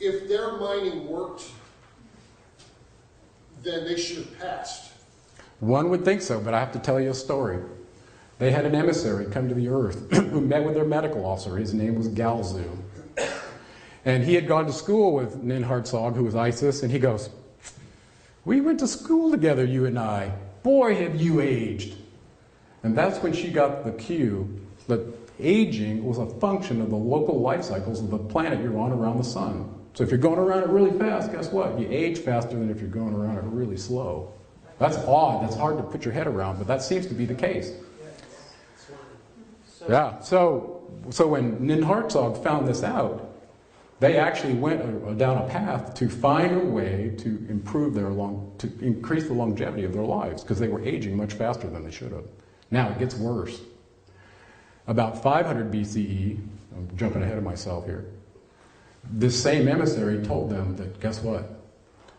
if their mining worked, then they should have passed. One would think so, but I have to tell you a story. They had an emissary come to the earth who met with their medical officer. His name was Galzu. And he had gone to school with Ninhartsog, who was Isis, and he goes, "We went to school together, you and I. Boy, have you aged." And that's when she got the cue that aging was a function of the local life cycles of the planet you're on around the sun. So if you're going around it really fast, guess what? You age faster than if you're going around it really slow. That's odd. That's hard to put your head around, but that seems to be the case. Yeah, so when Ninhartsog found this out, they actually went down a path to find a way to improve to increase the longevity of their lives, because they were aging much faster than they should have. Now it gets worse. About 500 BCE, I'm jumping ahead of myself here, this same emissary told them that, guess what?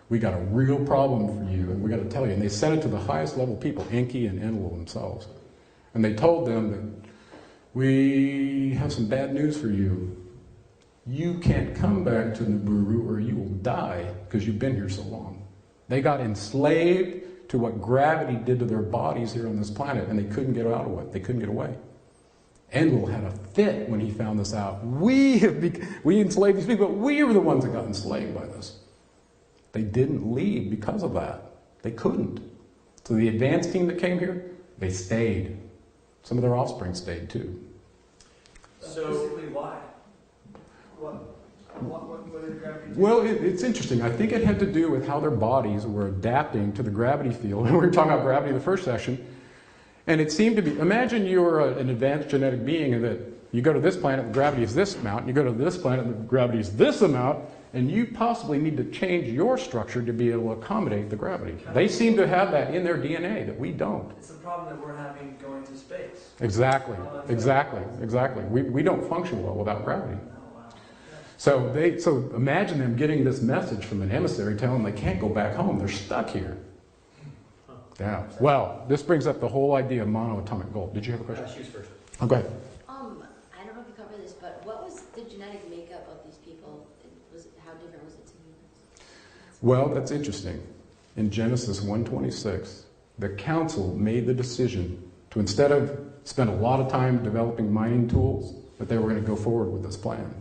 We got a real problem for you, and we got to tell you. And they sent it to the highest level people, Enki and Enlil themselves. And they told them that we have some bad news for you. You can't come back to Nibiru or you will die because you've been here so long. They got enslaved to what gravity did to their bodies here on this planet, and they couldn't get out of it. They couldn't get away. Enlil had a fit when he found this out. We enslaved these people, but we were the ones that got enslaved by this. They didn't leave because of that. They couldn't. So the advanced team that came here, they stayed. Some of their offspring stayed too. So basically, why? What did gravity do? Well, it's interesting. I think it had to do with how their bodies were adapting to the gravity field. And we were talking about gravity in the first session. And it seemed to be, imagine you're an advanced genetic being and that you go to this planet, the gravity is this amount, and you go to this planet, the gravity is this amount, and you possibly need to change your structure to be able to accommodate the gravity. They seem to have that in their DNA that we don't. It's the problem that we're having going to space. Exactly, exactly, exactly. We don't function well without gravity. So imagine them getting this message from an emissary telling them they can't go back home. They're stuck here. Yeah. Well, this brings up the whole idea of monoatomic gold. Did you have a question? She was first. Oh, go ahead. I don't know if you covered this, but what was the genetic makeup of these people? How different was it to humans? Well, that's interesting. In Genesis 1:26, the council made the decision to, instead of spend a lot of time developing mining tools, that they were going to go forward with this plan.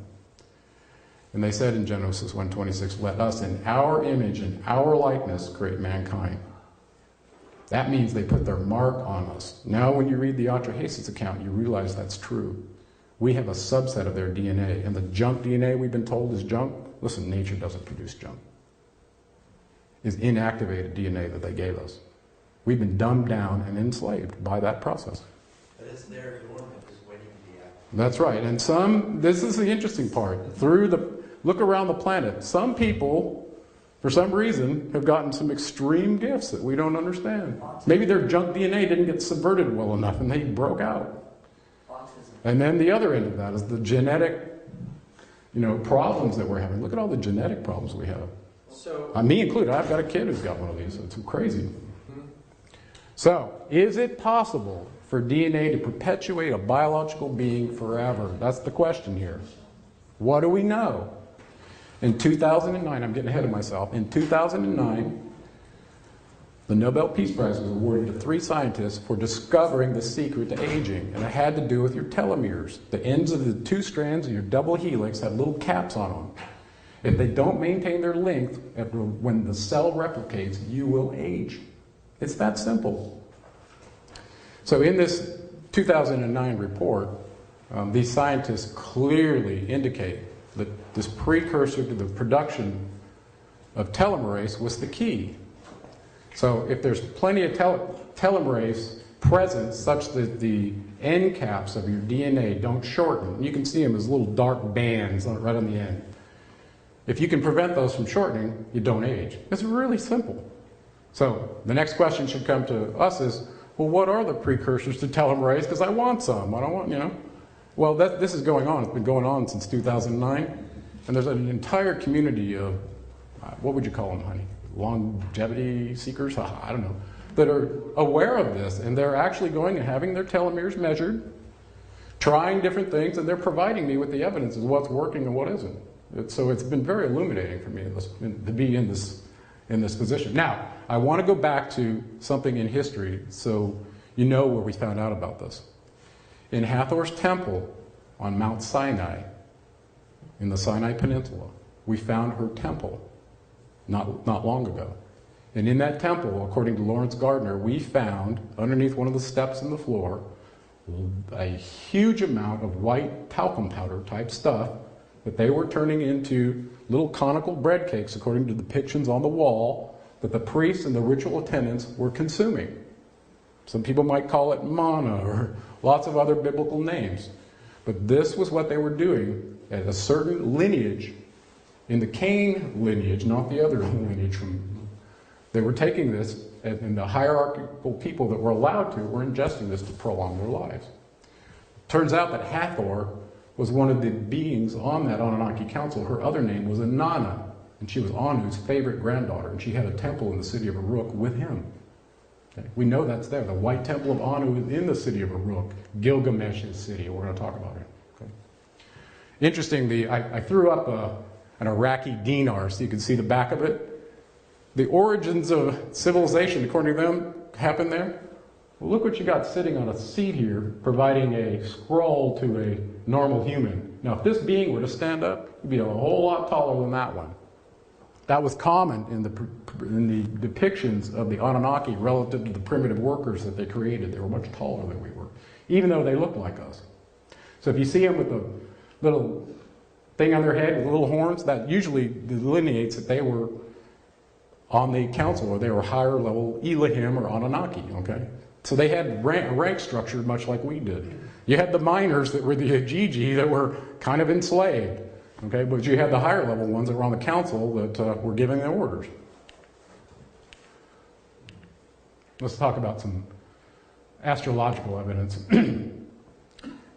And they said in Genesis 1:26, "Let us in our image and our likeness create mankind." That means they put their mark on us. Now when you read the Apotheosis account, you realize that's true. We have a subset of their DNA, and the junk DNA we've been told is junk. Listen, nature doesn't produce junk. It's inactivated DNA that they gave us. We've been dumbed down and enslaved by that process. But it's there dormant, just waiting to be activated. That's right. And this is the interesting part. Look around the planet. Some people, for some reason, have gotten some extreme gifts that we don't understand. Maybe their junk DNA didn't get subverted well enough and they broke out. And then the other end of that is the genetic, problems that we're having. Look at all the genetic problems we have. So, Me included. I've got a kid who's got one of these. It's crazy. So, is it possible for DNA to perpetuate a biological being forever? That's the question here. What do we know? In 2009, I'm getting ahead of myself, in 2009, the Nobel Peace Prize was awarded to 3 scientists for discovering the secret to aging, and it had to do with your telomeres. The ends of the 2 strands of your double helix have little caps on them. If they don't maintain their length, when the cell replicates, you will age. It's that simple. So in this 2009 report, these scientists clearly indicate that this precursor to the production of telomerase was the key. So if there's plenty of telomerase present such that the end caps of your DNA don't shorten, you can see them as little dark bands right on the end. If you can prevent those from shortening, you don't age. It's really simple. So the next question should come to us is, well, what are the precursors to telomerase? Because I want some. I don't want, Well, this is going on. It's been going on since 2009. And there's an entire community of, what would you call them, honey? Longevity seekers? I don't know. That are aware of this. And they're actually going and having their telomeres measured, trying different things, and they're providing me with the evidence of what's working and what isn't. So it's been very illuminating for me to be in this position. Now, I want to go back to something in history so you know where we found out about this. In Hathor's temple on Mount Sinai, in the Sinai Peninsula, we found her temple not long ago. And in that temple, according to Lawrence Gardner, we found, underneath one of the steps in the floor, a huge amount of white talcum powder type stuff that they were turning into little conical bread cakes, according to depictions on the wall, that the priests and the ritual attendants were consuming. Some people might call it manna or lots of other biblical names. But this was what they were doing at a certain lineage, in the Cain lineage, not the other lineage. They were taking this, and the hierarchical people that were allowed to were ingesting this to prolong their lives. Turns out that Hathor was one of the beings on that Anunnaki council. Her other name was Inanna, and she was Anu's favorite granddaughter, and she had a temple in the city of Uruk with him. Okay. We know that's there. The White Temple of Anu is in the city of Uruk, Gilgamesh's city. We're going to talk about it. Okay. Interestingly, I threw up an Iraqi dinar so you can see the back of it. The origins of civilization, according to them, happened there. Well, look what you got sitting on a seat here, providing a scroll to a normal human. Now, if this being were to stand up, he'd be a whole lot taller than that one. That was common in the depictions of the Anunnaki relative to the primitive workers that they created. They were much taller than we were, even though they looked like us. So if you see them with a little thing on their head with little horns, that usually delineates that they were on the council, or they were higher level Elohim or Anunnaki, okay? So they had rank structure much like we did. You had the miners that were the Ajiji that were kind of enslaved, okay? But you had the higher level ones that were on the council that were giving the orders. Let's talk about some astrological evidence.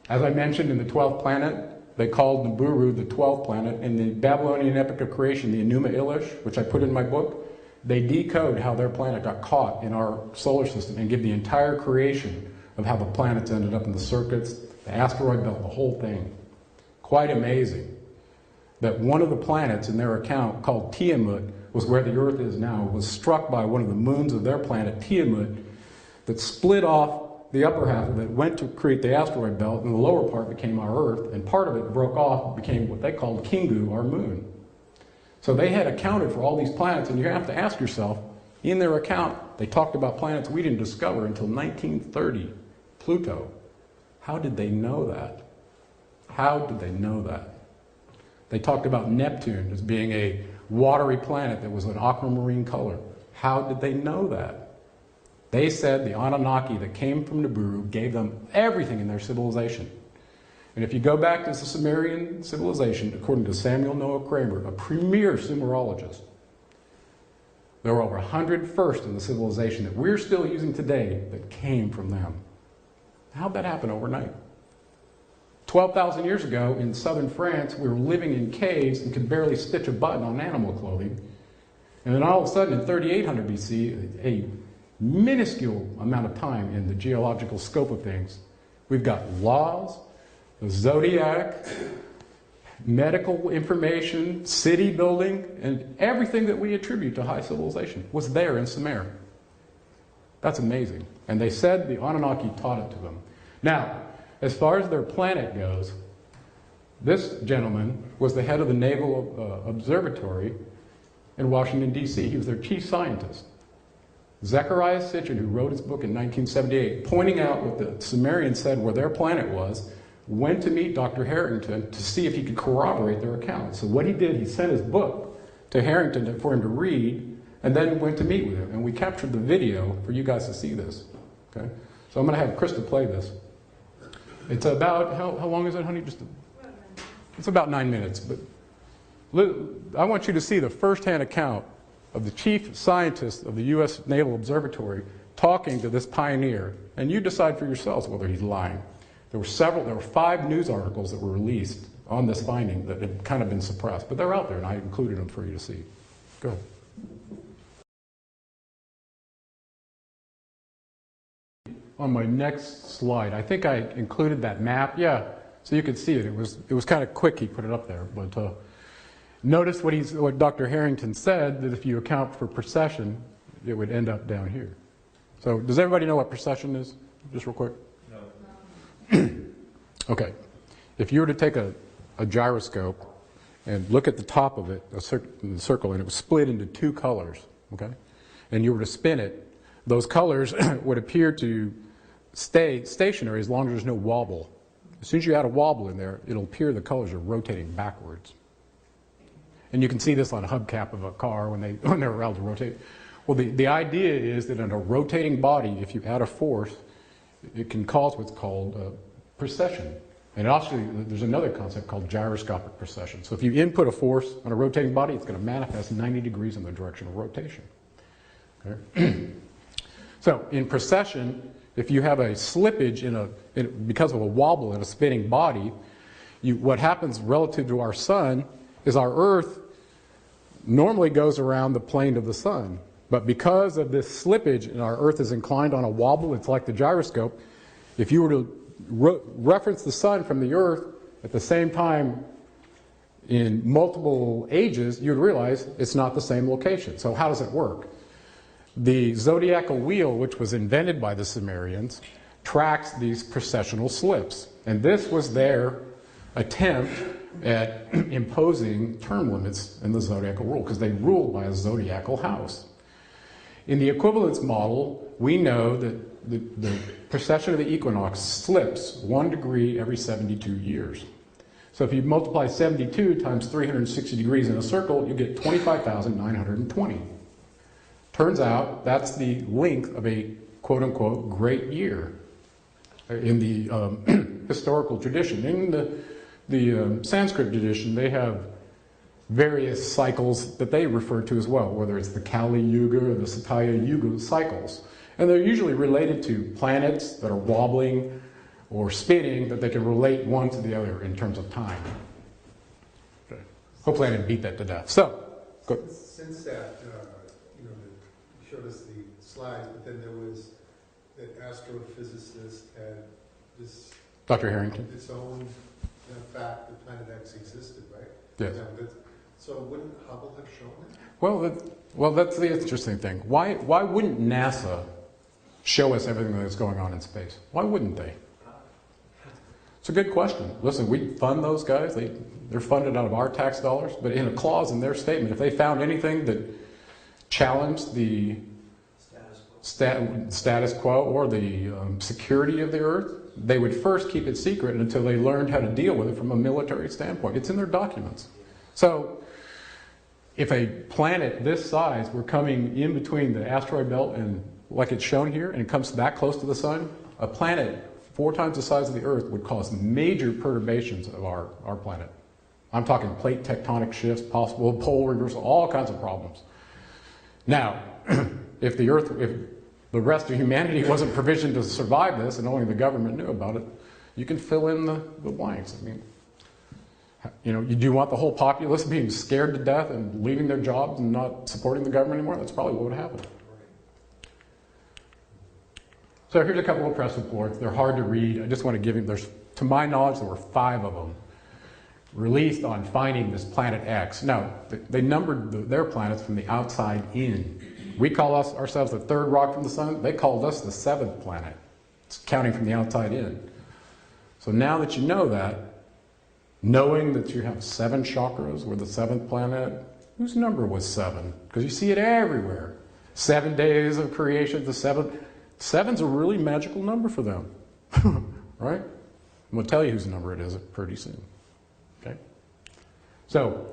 As I mentioned, in the 12th planet, they called Nibiru the 12th planet. In the Babylonian epic of creation, the Enuma Elish, which I put in my book, they decode how their planet got caught in our solar system and give the entire creation of how the planets ended up in the circuits, the asteroid belt, the whole thing. Quite amazing that one of the planets in their account, called Tiamat, was where the Earth is now, was struck by one of the moons of their planet, Tiamat, that split off the upper half of it, went to create the asteroid belt, and the lower part became our Earth, and part of it broke off, became what they called Kingu, our moon. So they had accounted for all these planets, and you have to ask yourself, in their account, they talked about planets we didn't discover until 1930, Pluto. How did they know that? How did they know that? They talked about Neptune as being a watery planet that was an aquamarine color. How did they know that? They said the Anunnaki that came from Nibiru gave them everything in their civilization. And if you go back to the Sumerian civilization, according to Samuel Noah Kramer, a premier Sumerologist, there were over 100 firsts in the civilization that we're still using today that came from them. How'd that happen overnight? 12,000 years ago in southern France, we were living in caves and could barely stitch a button on animal clothing. And then all of a sudden in 3800 BC, a minuscule amount of time in the geological scope of things, we've got laws, the zodiac, medical information, city building, and everything that we attribute to high civilization was there in Sumer. That's amazing. And they said the Anunnaki taught it to them. Now, as far as their planet goes, this gentleman was the head of the Naval Observatory in Washington, D.C. He was their chief scientist. Zechariah Sitchin, who wrote his book in 1978, pointing out what the Sumerians said where their planet was, went to meet Dr. Harrington to see if he could corroborate their account. So what he did, he sent his book to Harrington for him to read, and then went to meet with him. And we captured the video for you guys to see this. Okay? So I'm going to have Krista play this. It's about, how long is it, honey? It's about 9 minutes. But I want you to see the first-hand account of the chief scientist of the U.S. Naval Observatory talking to this pioneer. And you decide for yourselves whether he's lying. There were 5 news articles that were released on this finding that had kind of been suppressed, but they're out there, and I included them for you to see. Go ahead. On my next slide, I think I included that map. Yeah, so you could see it. It was kind of quick. He put it up there, but Notice what Dr. Harrington said, that if you account for precession, it would end up down here. So does everybody know what precession is? Just real quick. No. Okay. If you were to take a gyroscope and look at the top of it, the circle, and it was split into two colors, okay? And you were to spin it, those colors would appear to stay stationary as long as there's no wobble. As soon as you add a wobble in there, it'll appear the colors are rotating backwards. And you can see this on a hubcap of a car when they're allowed to rotate. Well, the idea is that in a rotating body, if you add a force, it can cause what's called precession. And actually, there's another concept called gyroscopic precession. So if you input a force on a rotating body, it's going to manifest 90 degrees in the direction of rotation. Okay? So in precession, if you have a slippage because of a wobble in a spinning body, what happens relative to our sun is our Earth normally goes around the plane of the sun. But because of this slippage and our Earth is inclined on a wobble, it's like the gyroscope, if you were to reference the sun from the Earth at the same time in multiple ages, you'd realize it's not the same location. So how does it work? The zodiacal wheel, which was invented by the Sumerians, tracks these precessional slips. And this was their attempt at imposing term limits in the zodiacal rule, because they ruled by a zodiacal house. In the equivalence model, we know that the precession of the equinox slips 1 degree every 72 years. So if you multiply 72 times 360 degrees in a circle, you get 25,920. Turns out that's the length of a quote-unquote great year in the historical tradition. In the Sanskrit tradition, they have various cycles that they refer to as well, whether it's the Kali Yuga or the Satya Yuga cycles. And they're usually related to planets that are wobbling or spinning, that they can relate one to the other in terms of time. Okay. Hopefully I didn't beat that to death. So, go. Since that, you showed us the slides, but then there was that astrophysicist had this Dr. Harrington. its own fact that Planet X existed, right? Yes. So wouldn't Hubble have shown it? Well, that's the interesting thing. Why wouldn't NASA show us everything that's going on in space? Why wouldn't they? It's a good question. Listen, we fund those guys. They're funded out of our tax dollars. But in a clause in their statement, if they found anything that challenged the status quo or the security of the Earth, they would first keep it secret until they learned how to deal with it from a military standpoint. It's in their documents. So if a planet this size were coming in between the asteroid belt and, like it's shown here, and it comes that close to the sun, a planet 4 times the size of the Earth would cause major perturbations of our planet. I'm talking plate tectonic shifts, possible pole reversal, all kinds of problems. Now, if the rest of humanity wasn't provisioned to survive this and only the government knew about it, you can fill in the blanks. I mean, you do want the whole populace being scared to death and leaving their jobs and not supporting the government anymore? That's probably what would happen. So here's a couple of press reports. They're hard to read. I just want to give you, to my knowledge, there were 5 of them released on finding this planet X. Now, they numbered their planets from the outside in. We call ourselves the 3rd rock from the sun. They called us the 7th planet. It's counting from the outside in. So now that you know that, knowing that you have 7 chakras, we're the 7th planet, whose number was 7? Because you see it everywhere. 7 days of creation, the 7th. 7's a really magical number for them, right? I'm going to tell you whose number it is pretty soon. Okay? So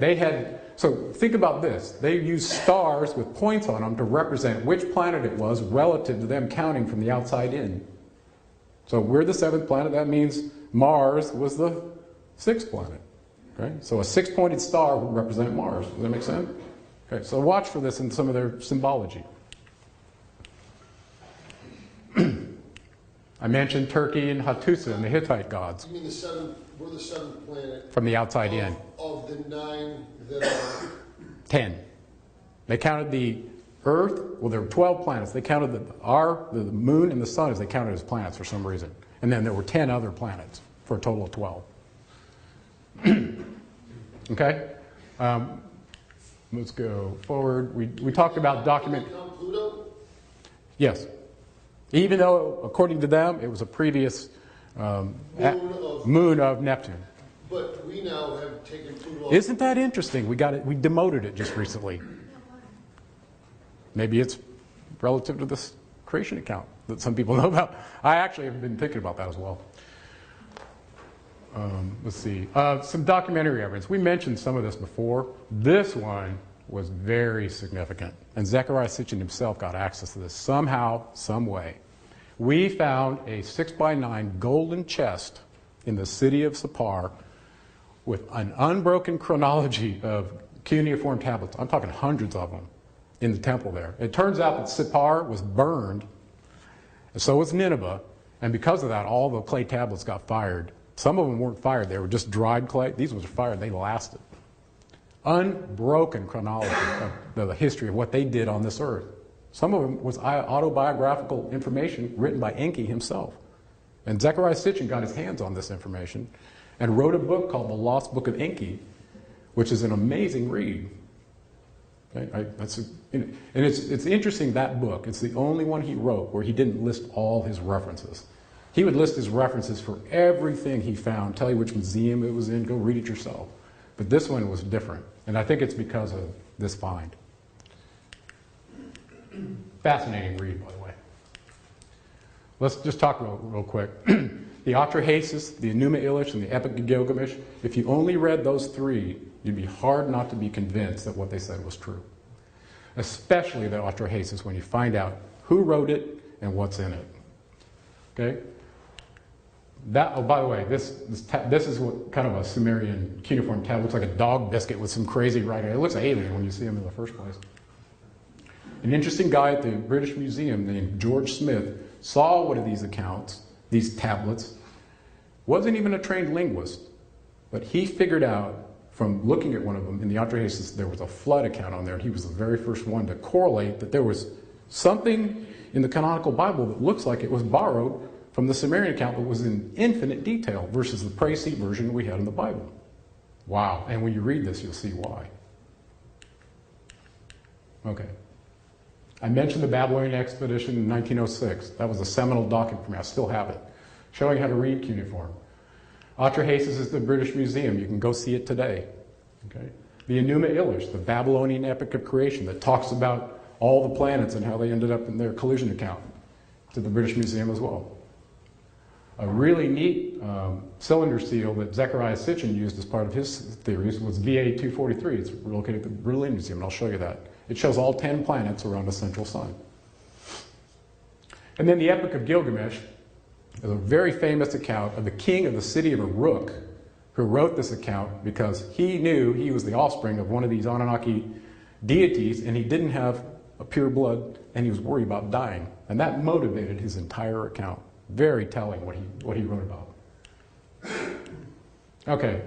think about this. They used stars with points on them to represent which planet it was relative to them counting from the outside in. So we're the 7th planet. That means Mars was the 6th planet. Okay? So a 6-pointed star would represent Mars. Does that make sense? Okay, so watch for this in some of their symbology. I mentioned Turkey and Hattusa and the Hittite gods. You mean we're the 7th planet From the outside in. Of the 9 that are 10. They counted the Earth, well, there were 12 planets. They counted the moon and the sun as they counted as planets for some reason. And then there were 10 other planets for a total of 12. Okay? Let's go forward. We talked about document. Count Pluto? Yes. Even though, according to them, it was a previous moon of Neptune. But we now have taken Pluto off. Isn't that interesting? We got it. We demoted it just recently. Maybe it's relative to this creation account that some people know about. I actually have been thinking about that as well. Let's see. Some documentary evidence. We mentioned some of this before. This one was very significant. And Zechariah Sitchin himself got access to this somehow, some way. We found a 6x9 golden chest in the city of Sippar with an unbroken chronology of cuneiform tablets. I'm talking hundreds of them in the temple there. It turns out that Sippar was burned, and so was Nineveh, and because of that, all the clay tablets got fired. Some of them weren't fired, they were just dried clay. These ones were fired, they lasted. Unbroken chronology of the history of what they did on this earth. Some of them was autobiographical information written by Enki himself. And Zechariah Sitchin got his hands on this information and wrote a book called The Lost Book of Enki, which is an amazing read. Okay? And it's interesting, that book. It's the only one he wrote where he didn't list all his references. He would list his references for everything he found, tell you which museum it was in, go read it yourself. But this one was different, and I think it's because of this find. Fascinating read, by the way. Let's just talk real quick. The Atrahasis, the Enuma Elish, and the Epic of Gilgamesh, if you only read those three, you'd be hard not to be convinced that what they said was true. Especially the Atrahasis, when you find out who wrote it and what's in it. Okay? Oh, by the way, this is what kind of a Sumerian cuneiform tablet looks like, a dog biscuit with some crazy writing. It looks alien when you see him in the first place. An interesting guy at the British Museum named George Smith saw one of these accounts, these tablets, wasn't even a trained linguist, but he figured out from looking at one of them in the Atrahasis, there was a flood account on there, and he was the very first one to correlate that there was something in the canonical Bible that looks like it was borrowed from the Sumerian account that was in infinite detail versus the Précis version we had in the Bible. Wow. And when you read this, you'll see why. Okay. I mentioned the Babylonian expedition in 1906. That was a seminal document for me. I still have it, showing how to read cuneiform. Atrahasis is the British Museum. You can go see it today. Okay. The Enuma Elish, the Babylonian epic of creation that talks about all the planets and how they ended up in their collision account, to the British Museum as well. A really neat cylinder seal that Zechariah Sitchin used as part of his theories was VA-243. It's located at the Berlin Museum, and I'll show you that. It shows all 10 planets around a central sun. And then the Epic of Gilgamesh is a very famous account of the king of the city of Uruk, who wrote this account because he knew he was the offspring of one of these Anunnaki deities, and he didn't have a pure blood, and he was worried about dying. And that motivated his entire account. Very telling what he wrote about. Okay,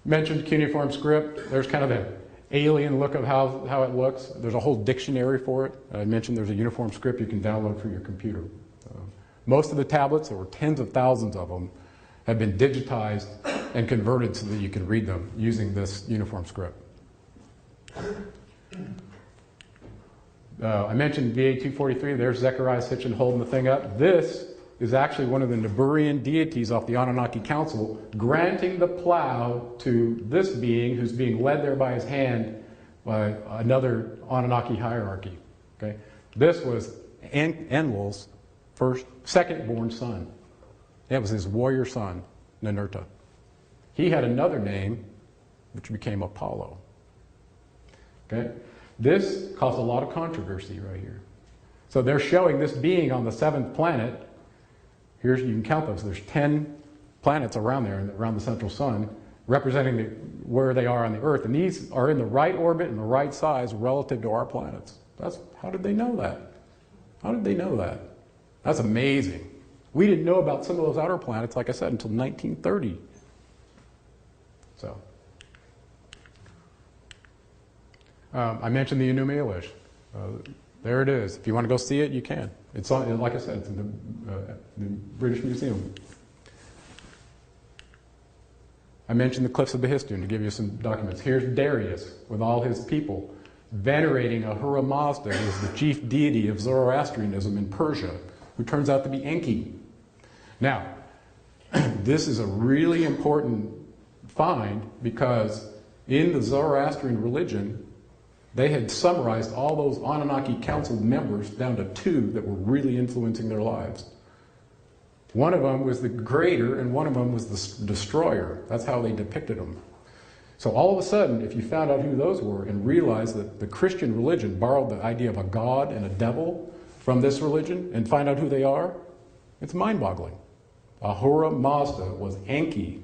mentioned cuneiform script. There's kind of the alien look of how it looks. There's a whole dictionary for it. I mentioned there's a uniform script you can download for your computer. Most of the tablets, there were tens of thousands of them, have been digitized and converted so that you can read them using this uniform script. I mentioned VA-243. There's Zechariah Sitchin holding the thing up. This is actually one of the Nibirian deities off the Anunnaki Council, granting the plow to this being who's being led there by his hand by another Anunnaki hierarchy. Okay? This was Enlil's second-born son. That was his warrior son, Ninurta. He had another name, which became Apollo. Okay? This caused a lot of controversy right here. So they're showing this being on the seventh planet. Here's, you can count those. There's 10 planets around there, around the central sun, representing where they are on the Earth. And these are in the right orbit and the right size relative to our planets. How did they know that? How did they know that? That's amazing. We didn't know about some of those outer planets, like I said, until 1930. So, I mentioned the Enuma Elish. There it is. If you want to go see it, you can. It's on, like I said, it's in the British Museum. I mentioned the cliffs of Behistun to give you some documents. Here's Darius with all his people venerating Ahura Mazda, who is the chief deity of Zoroastrianism in Persia, who turns out to be Enki. Now, this is a really important find because in the Zoroastrian religion, they had summarized all those Anunnaki council members down to 2 that were really influencing their lives. One of them was the creator and one of them was the destroyer. That's how they depicted them. So all of a sudden, if you found out who those were and realized that the Christian religion borrowed the idea of a god and a devil from this religion and find out who they are, it's mind-boggling. Ahura Mazda was Enki,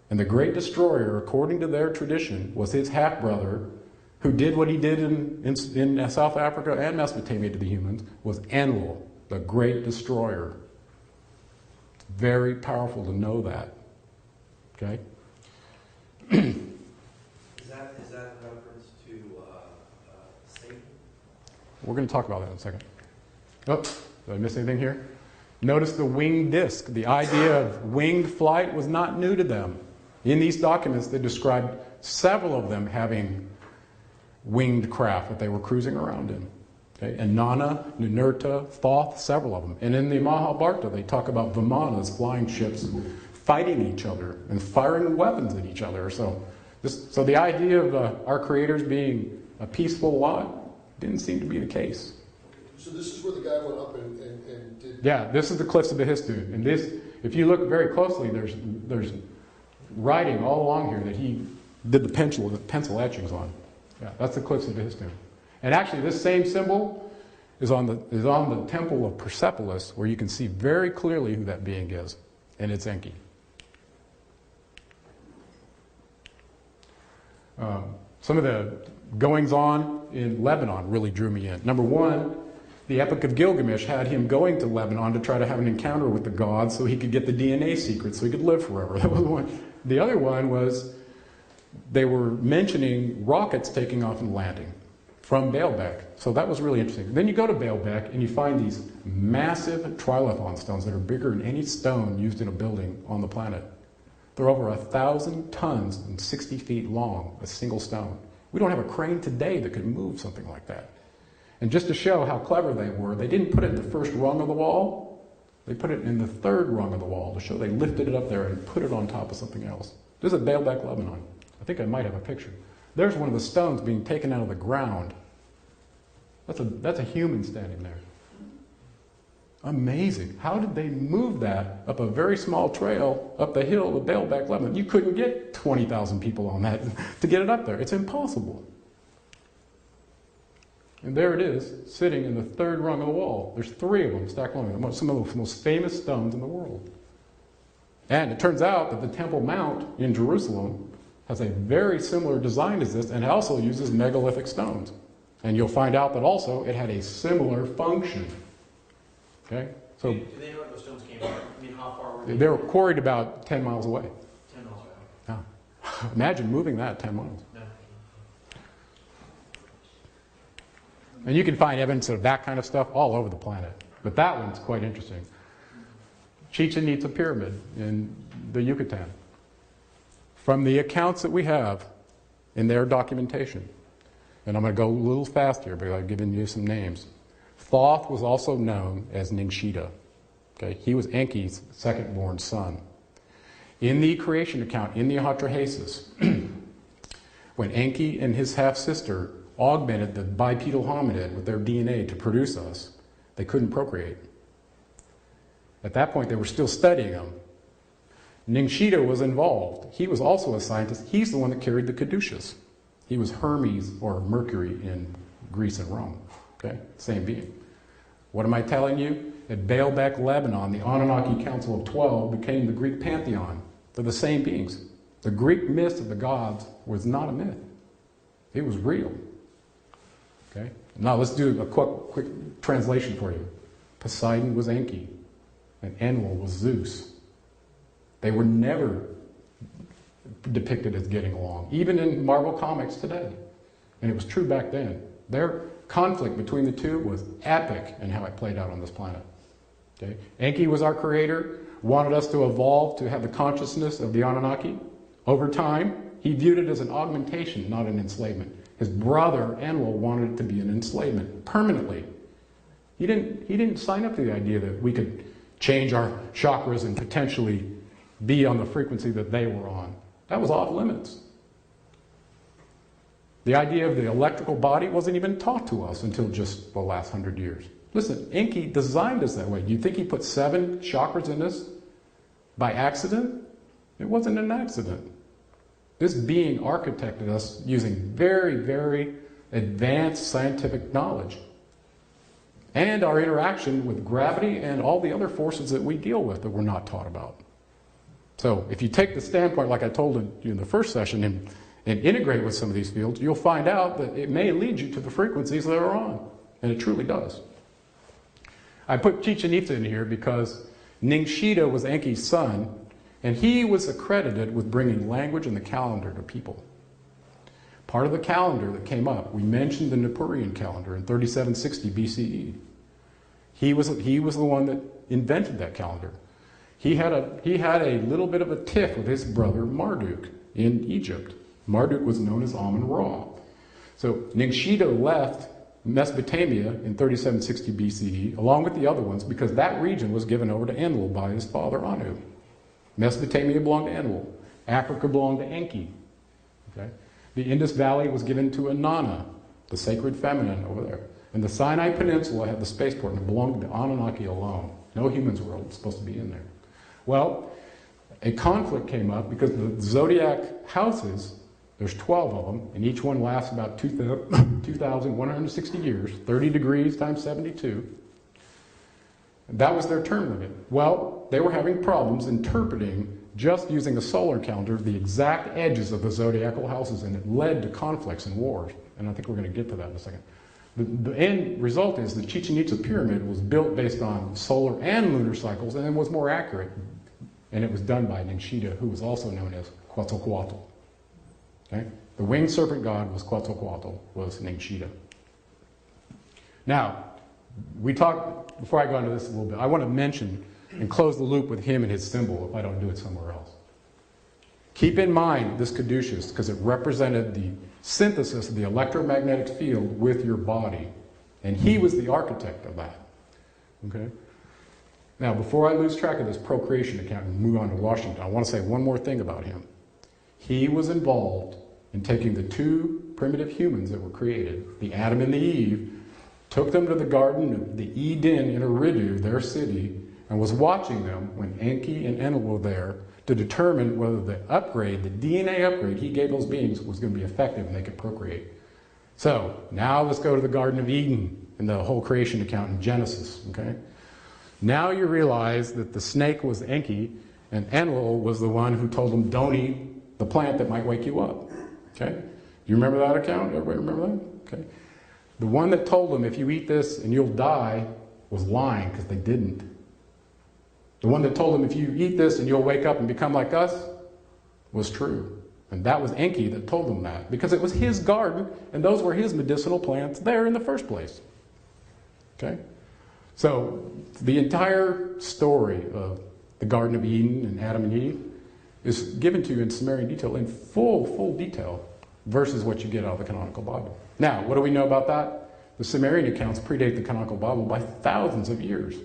and the great destroyer, according to their tradition, was his half-brother who did what he did in South Africa and Mesopotamia to the humans, was Enlil, the great destroyer. Very powerful to know that. Okay? Is that a reference to Satan? We're going to talk about that in a second. Oh, did I miss anything here? Notice the winged disc. The idea of winged flight was not new to them. In these documents, they described several of them having winged craft that they were cruising around in. Okay? Inanna, Ninurta, Thoth, several of them. And in the Mahabharata, they talk about Vimanas, flying ships, fighting each other and firing weapons at each other. So the idea of our creators being a peaceful lot didn't seem to be the case. So this is where the guy went up and did... Yeah, this is the cliffs of Behistun. And this, if you look very closely, there's writing all along here that he did the pencil etchings on. Yeah, that's the cliffs of Behistun. And actually, this same symbol is on the temple of Persepolis, where you can see very clearly who that being is, and it's Enki. Some of the goings-on in Lebanon really drew me in. Number one, the Epic of Gilgamesh had him going to Lebanon to try to have an encounter with the gods so he could get the DNA secret so he could live forever. That was one. The other one was they were mentioning rockets taking off and landing from Baalbeck. So that was really interesting. Then you go to Baalbeck and you find these massive trilithon stones that are bigger than any stone used in a building on the planet. They're over 1,000 tons and 60 feet long, a single stone. We don't have a crane today that could move something like that. And just to show how clever they were, they didn't put it in the first rung of the wall. They put it in the third rung of the wall to show they lifted it up there and put it on top of something else. This is at Baalbeck, Lebanon. I think I might have a picture. There's one of the stones being taken out of the ground. That's a human standing there. Amazing. How did they move that up a very small trail up the hill of Baalbeck, Lebanon? You couldn't get 20,000 people on that to get it up there. It's impossible. And there it is, sitting in the third rung of the wall. There's 3 of them stacked along. Some of the most famous stones in the world. And it turns out that the Temple Mount in Jerusalem has a very similar design as this and also uses megalithic stones. And you'll find out that also it had a similar function. Okay? So Do they know where those stones came from? I mean, how far were they? they were quarried about 10 miles away. 10 miles away. Yeah. Imagine moving that 10 miles. No. And you can find evidence of that kind of stuff all over the planet. But that one's quite interesting. Chichen Itza Pyramid in the Yucatan. From the accounts that we have in their documentation, and I'm going to go a little fast here because I've given you some names. Thoth was also known as Ningshita. Okay? He was Enki's second-born son. In the creation account, in the Apotheosis, when Enki and his half-sister augmented the bipedal hominid with their DNA to produce us, they couldn't procreate. At that point, they were still studying them. Ningshita was involved. He was also a scientist. He's the one that carried the caduceus. He was Hermes, or Mercury, in Greece and Rome. Okay? Same being. What am I telling you? At Baalbeck, Lebanon, the Anunnaki Council of 12 became the Greek pantheon. They're the same beings. The Greek myth of the gods was not a myth. It was real. Okay? Now let's do a quick translation for you. Poseidon was Enki, and Enlil was Zeus. They were never depicted as getting along, even in Marvel Comics today. And it was true back then. Their conflict between the two was epic in how it played out on this planet. Okay? Enki was our creator, wanted us to evolve to have the consciousness of the Anunnaki. Over time, he viewed it as an augmentation, not an enslavement. His brother, Enlil, wanted it to be an enslavement, permanently. He didn't sign up to the idea that we could change our chakras and potentially be on the frequency that they were on. That was off limits. The idea of the electrical body wasn't even taught to us until just the last 100 years. Listen, Enki designed us that way. You think he put 7 chakras in us by accident? It wasn't an accident. This being architected us using very, very advanced scientific knowledge. And our interaction with gravity and all the other forces that we deal with that we're not taught about. So if you take the standpoint, like I told you in the first session, and integrate with some of these fields, you'll find out that it may lead you to the frequencies that are on. And it truly does. I put Chichen Itza in here because Ningshita was Enki's son, and he was accredited with bringing language and the calendar to people. Part of the calendar that came up, we mentioned the Nibiru calendar in 3760 BCE. He was the one that invented that calendar. He had a little bit of a tiff with his brother Marduk in Egypt. Marduk was known as Amun-Ra. So Ningshita left Mesopotamia in 3760 BCE, along with the other ones, because that region was given over to Enlil by his father Anu. Mesopotamia belonged to Enlil. Africa belonged to Enki. Okay? The Indus Valley was given to Inanna, the sacred feminine over there. And the Sinai Peninsula had the spaceport, and it belonged to the Anunnaki alone. No humans were supposed to be in there. Well, a conflict came up because the zodiac houses, there's 12 of them, and each one lasts about 2,160 years, 30 degrees times 72. That was their term limit. Well, they were having problems interpreting, just using a solar calendar, the exact edges of the zodiacal houses, and it led to conflicts and wars. And I think we're going to get to that in a second. The end result is the Chichen Itza pyramid was built based on solar and lunar cycles, and it was more accurate. And it was done by Ningshita, who was also known as Quetzalcoatl. Okay? The winged serpent god was Quetzalcoatl, was Ningshita. Now, we talked, before I go into this a little bit, I want to mention and close the loop with him and his symbol if I don't do it somewhere else. Keep in mind this caduceus, because it represented the synthesis of the electromagnetic field with your body. And he was the architect of that. Okay? Now, before I lose track of this procreation account and move on to Washington, I want to say one more thing about him. He was involved in taking the 2 primitive humans that were created, the Adam and the Eve, took them to the Garden of the Eden in Eridu, their city, and was watching them when Enki and Enlil were there to determine whether the upgrade, the DNA upgrade he gave those beings was going to be effective and they could procreate. So, now let's go to the Garden of Eden in the whole creation account in Genesis, okay? Now you realize that the snake was Enki, and Enlil was the one who told him, don't eat the plant that might wake you up. Okay? Do you remember that account? Everybody remember that? Okay. The one that told him, if you eat this and you'll die, was lying, because they didn't. The one that told him, if you eat this and you'll wake up and become like us, was true. And that was Enki that told them that, because it was his garden, and those were his medicinal plants there in the first place. Okay? So, the entire story of the Garden of Eden and Adam and Eve is given to you in Sumerian detail, in full detail, versus what you get out of the canonical Bible. Now, what do we know about that? The Sumerian accounts predate the canonical Bible by thousands of years.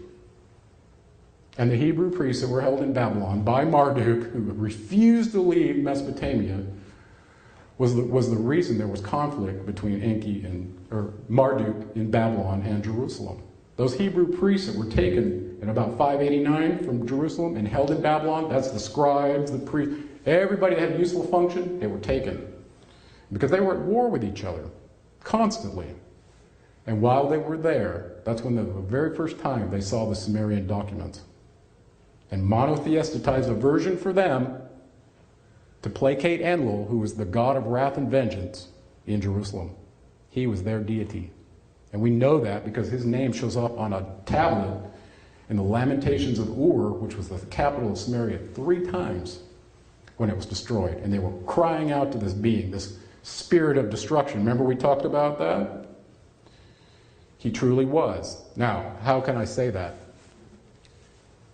And the Hebrew priests that were held in Babylon by Marduk, who refused to leave Mesopotamia, was the reason there was conflict between Marduk in Babylon and Jerusalem. Those Hebrew priests that were taken in about 589 from Jerusalem and held in Babylon, that's the scribes, the priests, everybody that had useful function, they were taken. Because they were at war with each other, constantly. And while they were there, that's when the very first time they saw the Sumerian documents. And monotheistized a version for them to placate Enlil, who was the god of wrath and vengeance in Jerusalem. He was their deity. And we know that because his name shows up on a tablet in the Lamentations of Ur, which was the capital of Samaria, 3 times when it was destroyed. And they were crying out to this being, this spirit of destruction. Remember we talked about that? He truly was. Now, how can I say that?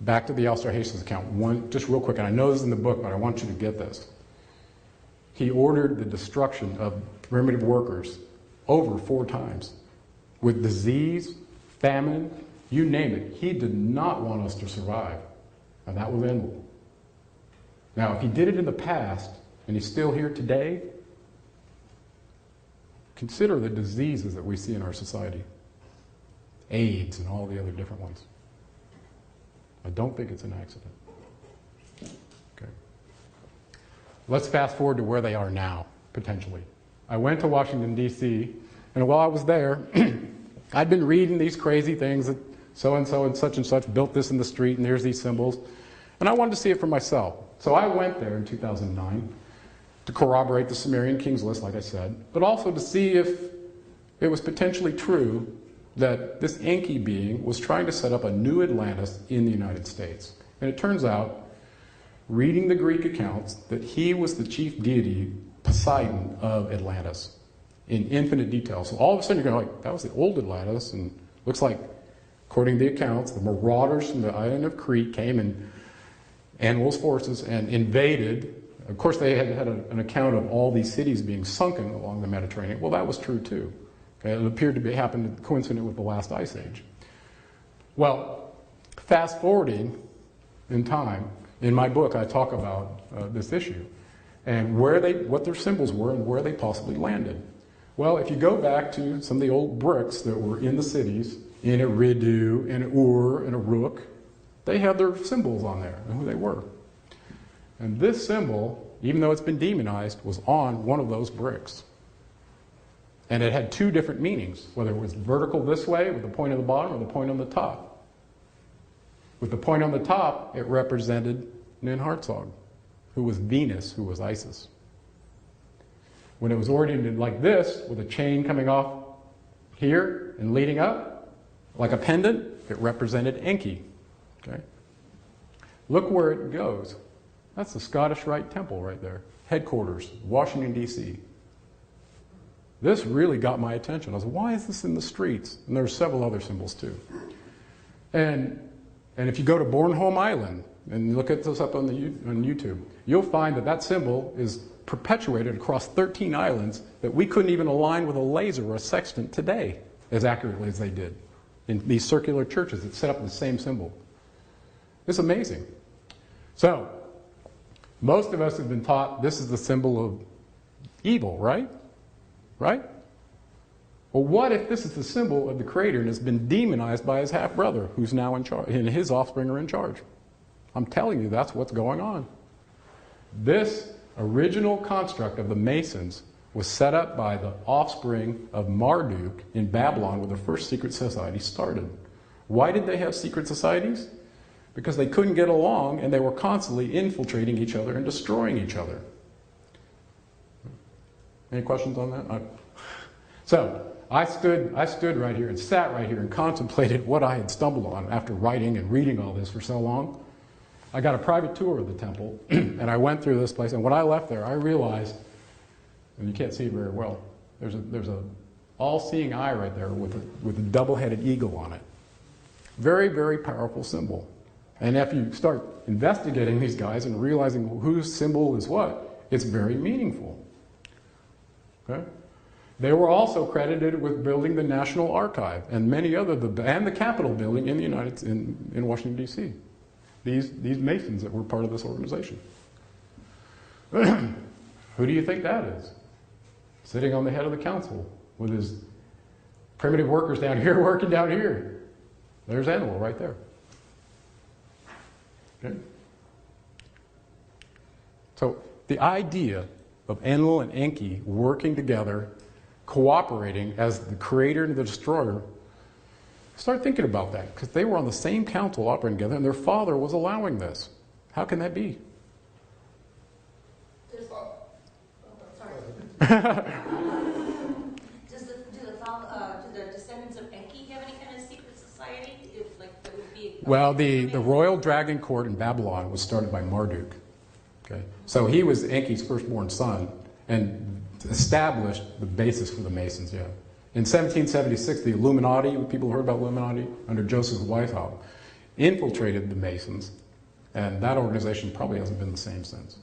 Back to the Apotheosis account, just real quick, and I know this is in the book, but I want you to get this. he ordered the destruction of primitive workers over 4 times. With disease, famine, you name it. He did not want us to survive. And that was Enlil. Now, if he did it in the past, and he's still here today, consider the diseases that we see in our society. AIDS and all the other different ones. I don't think it's an accident. Okay. Let's fast forward to where they are now, potentially. I went to Washington, D.C., and while I was there, I'd been reading these crazy things that so-and-so and such built this in the street, and there's these symbols. And I wanted to see it for myself. So I went there in 2009 to corroborate the Sumerian Kings list, like I said, but also to see if it was potentially true that this Enki being was trying to set up a new Atlantis in the United States. And it turns out, reading the Greek accounts, that he was the chief deity, Poseidon, of Atlantis, in infinite detail. So all of a sudden you're going like, that was the old Atlantis, and looks like, according to the accounts, the marauders from the island of Crete came and Enlil's forces and invaded. Of course, they had an account of all these cities being sunken along the Mediterranean. Well, that was true too. Okay? It appeared to be happened coincident with the last ice age. Well, fast forwarding in time, in my book, I talk about this issue and what their symbols were and where they possibly landed. Well, if you go back to some of the old bricks that were in the cities, in Eridu, in Ur, in Uruk, they had their symbols on there and who they were. And this symbol, even though it's been demonized, was on one of those bricks. And it had 2 different meanings, whether it was vertical this way with the point on the bottom or the point on the top. With the point on the top, it represented Ninhartsog, who was Venus, who was Isis. When it was oriented like this, with a chain coming off here and leading up, like a pendant, it represented Enki. Okay? Look where it goes. That's the Scottish Rite Temple right there. Headquarters, Washington, D.C. This really got my attention. I was like, why is this in the streets? And there's several other symbols too. And if you go to Bornholm Island, and look at this up on YouTube, you'll find that symbol is perpetuated across 13 islands that we couldn't even align with a laser or a sextant today as accurately as they did in these circular churches that set up the same symbol. It's amazing. So, most of us have been taught this is the symbol of evil, right? Right? Well, what if this is the symbol of the Creator and has been demonized by his half-brother, who's now in charge, and his offspring are in charge? I'm telling you, that's what's going on. This original construct of the Masons was set up by the offspring of Marduk in Babylon, where the first secret society started. Why did they have secret societies? Because they couldn't get along and they were constantly infiltrating each other and destroying each other. Any questions on that? So, I stood right here and sat right here and contemplated what I had stumbled on after writing and reading all this for so long. I got a private tour of the temple, and I went through this place, and when I left there, I realized, and you can't see it very well, there's a all-seeing eye right there with a double-headed eagle on it. Very, very powerful symbol. And if you start investigating these guys and realizing whose symbol is what, it's very meaningful. Okay? They were also credited with building the National Archive and many other, and the Capitol building in the in Washington, D.C. These Masons that were part of this organization. Who do you think that is? Sitting on the head of the council with his primitive workers down here working down here. There's Enlil right there. Okay? So the idea of Enlil and Enki working together, cooperating as the creator and the destroyer, start thinking about that, because they were on the same council operating together, and their father was allowing this. How can that be? Do the descendants of Enki have any kind of secret society? That would be Well, the royal dragon court in Babylon was started by Marduk. Okay, so he was Enki's firstborn son and established the basis for the Masons. Yeah. In 1776, the Illuminati, people heard about Illuminati under Joseph Whitehall, infiltrated the Masons, and that organization probably hasn't been the same since.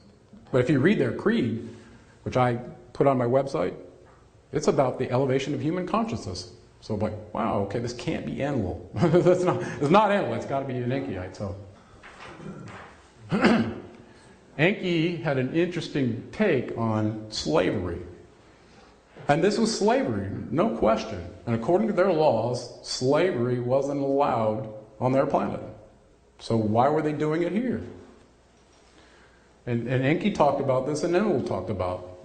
But if you read their creed, which I put on my website, it's about the elevation of human consciousness. So I'm like, wow, okay, this can't be Enlil. It's not Enlil, it's got to be an Enkiite. So Enki had an interesting take on slavery. And this was slavery, no question. And according to their laws, slavery wasn't allowed on their planet. So why were they doing it here? And Enki talked about this, and Enlil talked about,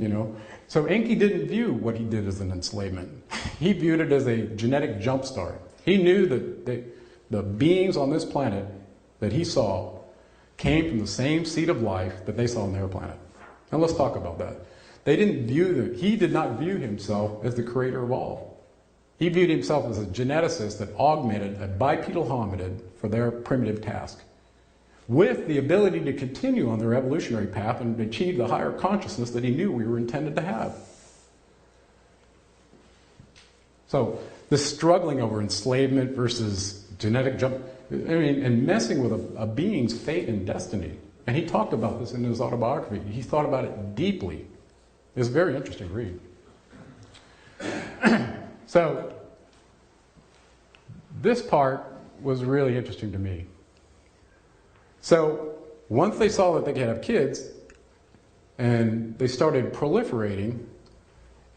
So Enki didn't view what he did as an enslavement. He viewed it as a genetic jumpstart. He knew that the beings on this planet that he saw came from the same seed of life that they saw on their planet. And let's talk about that. He did not view himself as the creator of all. He viewed himself as a geneticist that augmented a bipedal hominid for their primitive task, with the ability to continue on their evolutionary path and achieve the higher consciousness that he knew we were intended to have. So, this struggling over enslavement versus genetic jump, and messing with a being's fate and destiny. And he talked about this in his autobiography. He thought about it deeply. It's a very interesting read. So, this part was really interesting to me. So, once they saw that they could have kids, and they started proliferating,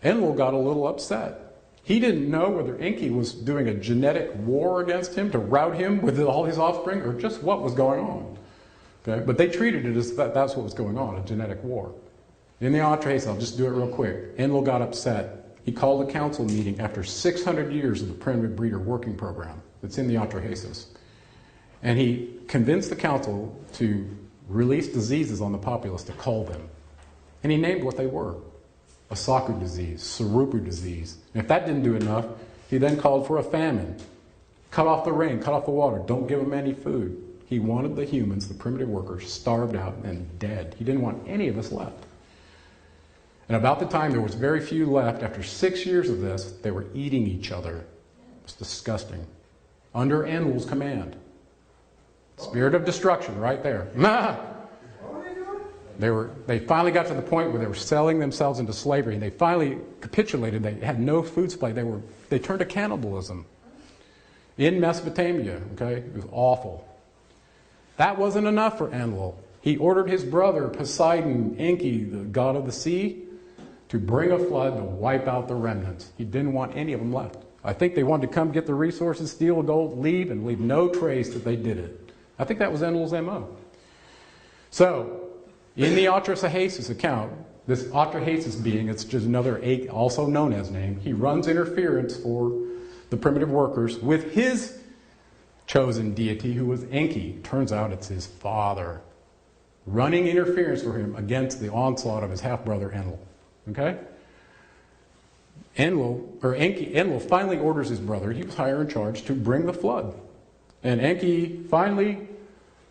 Enlil got a little upset. He didn't know whether Enki was doing a genetic war against him to rout him with all his offspring, or just what was going on. Okay? But they treated it as that's what was going on, a genetic war. In the Apotheosis, I'll just do it real quick. Enlil got upset. He called a council meeting after 600 years of the primitive breeder working program. It's in the Apotheosis. And he convinced the council to release diseases on the populace to cull them. And he named what they were. Asaku disease, Sarupu disease. And if that didn't do enough, he then called for a famine. Cut off the rain, cut off the water, don't give them any food. He wanted the humans, the primitive workers, starved out and dead. He didn't want any of us left. And about the time there was very few left, after 6 years of this, they were eating each other. It's disgusting. Under Enlil's command. Spirit of destruction right there. They finally got to the point where they were selling themselves into slavery, and they finally capitulated. They had no food supply. They turned to cannibalism in Mesopotamia. Okay, it was awful. That wasn't enough for Enlil. He ordered his brother Poseidon, Enki, the god of the sea, to bring a flood to wipe out the remnants. He didn't want any of them left. I think they wanted to come get the resources, steal the gold, leave, and leave no trace that they did it. I think that was Enlil's MO. So, in the Apotheosis account, this Apotheosis being, it's just another also known as name, he runs interference for the primitive workers with his chosen deity, who was Enki. Turns out it's his father, running interference for him against the onslaught of his half-brother Enlil. Okay? Enlil finally orders his brother, he was higher in charge, to bring the flood. And Enki finally,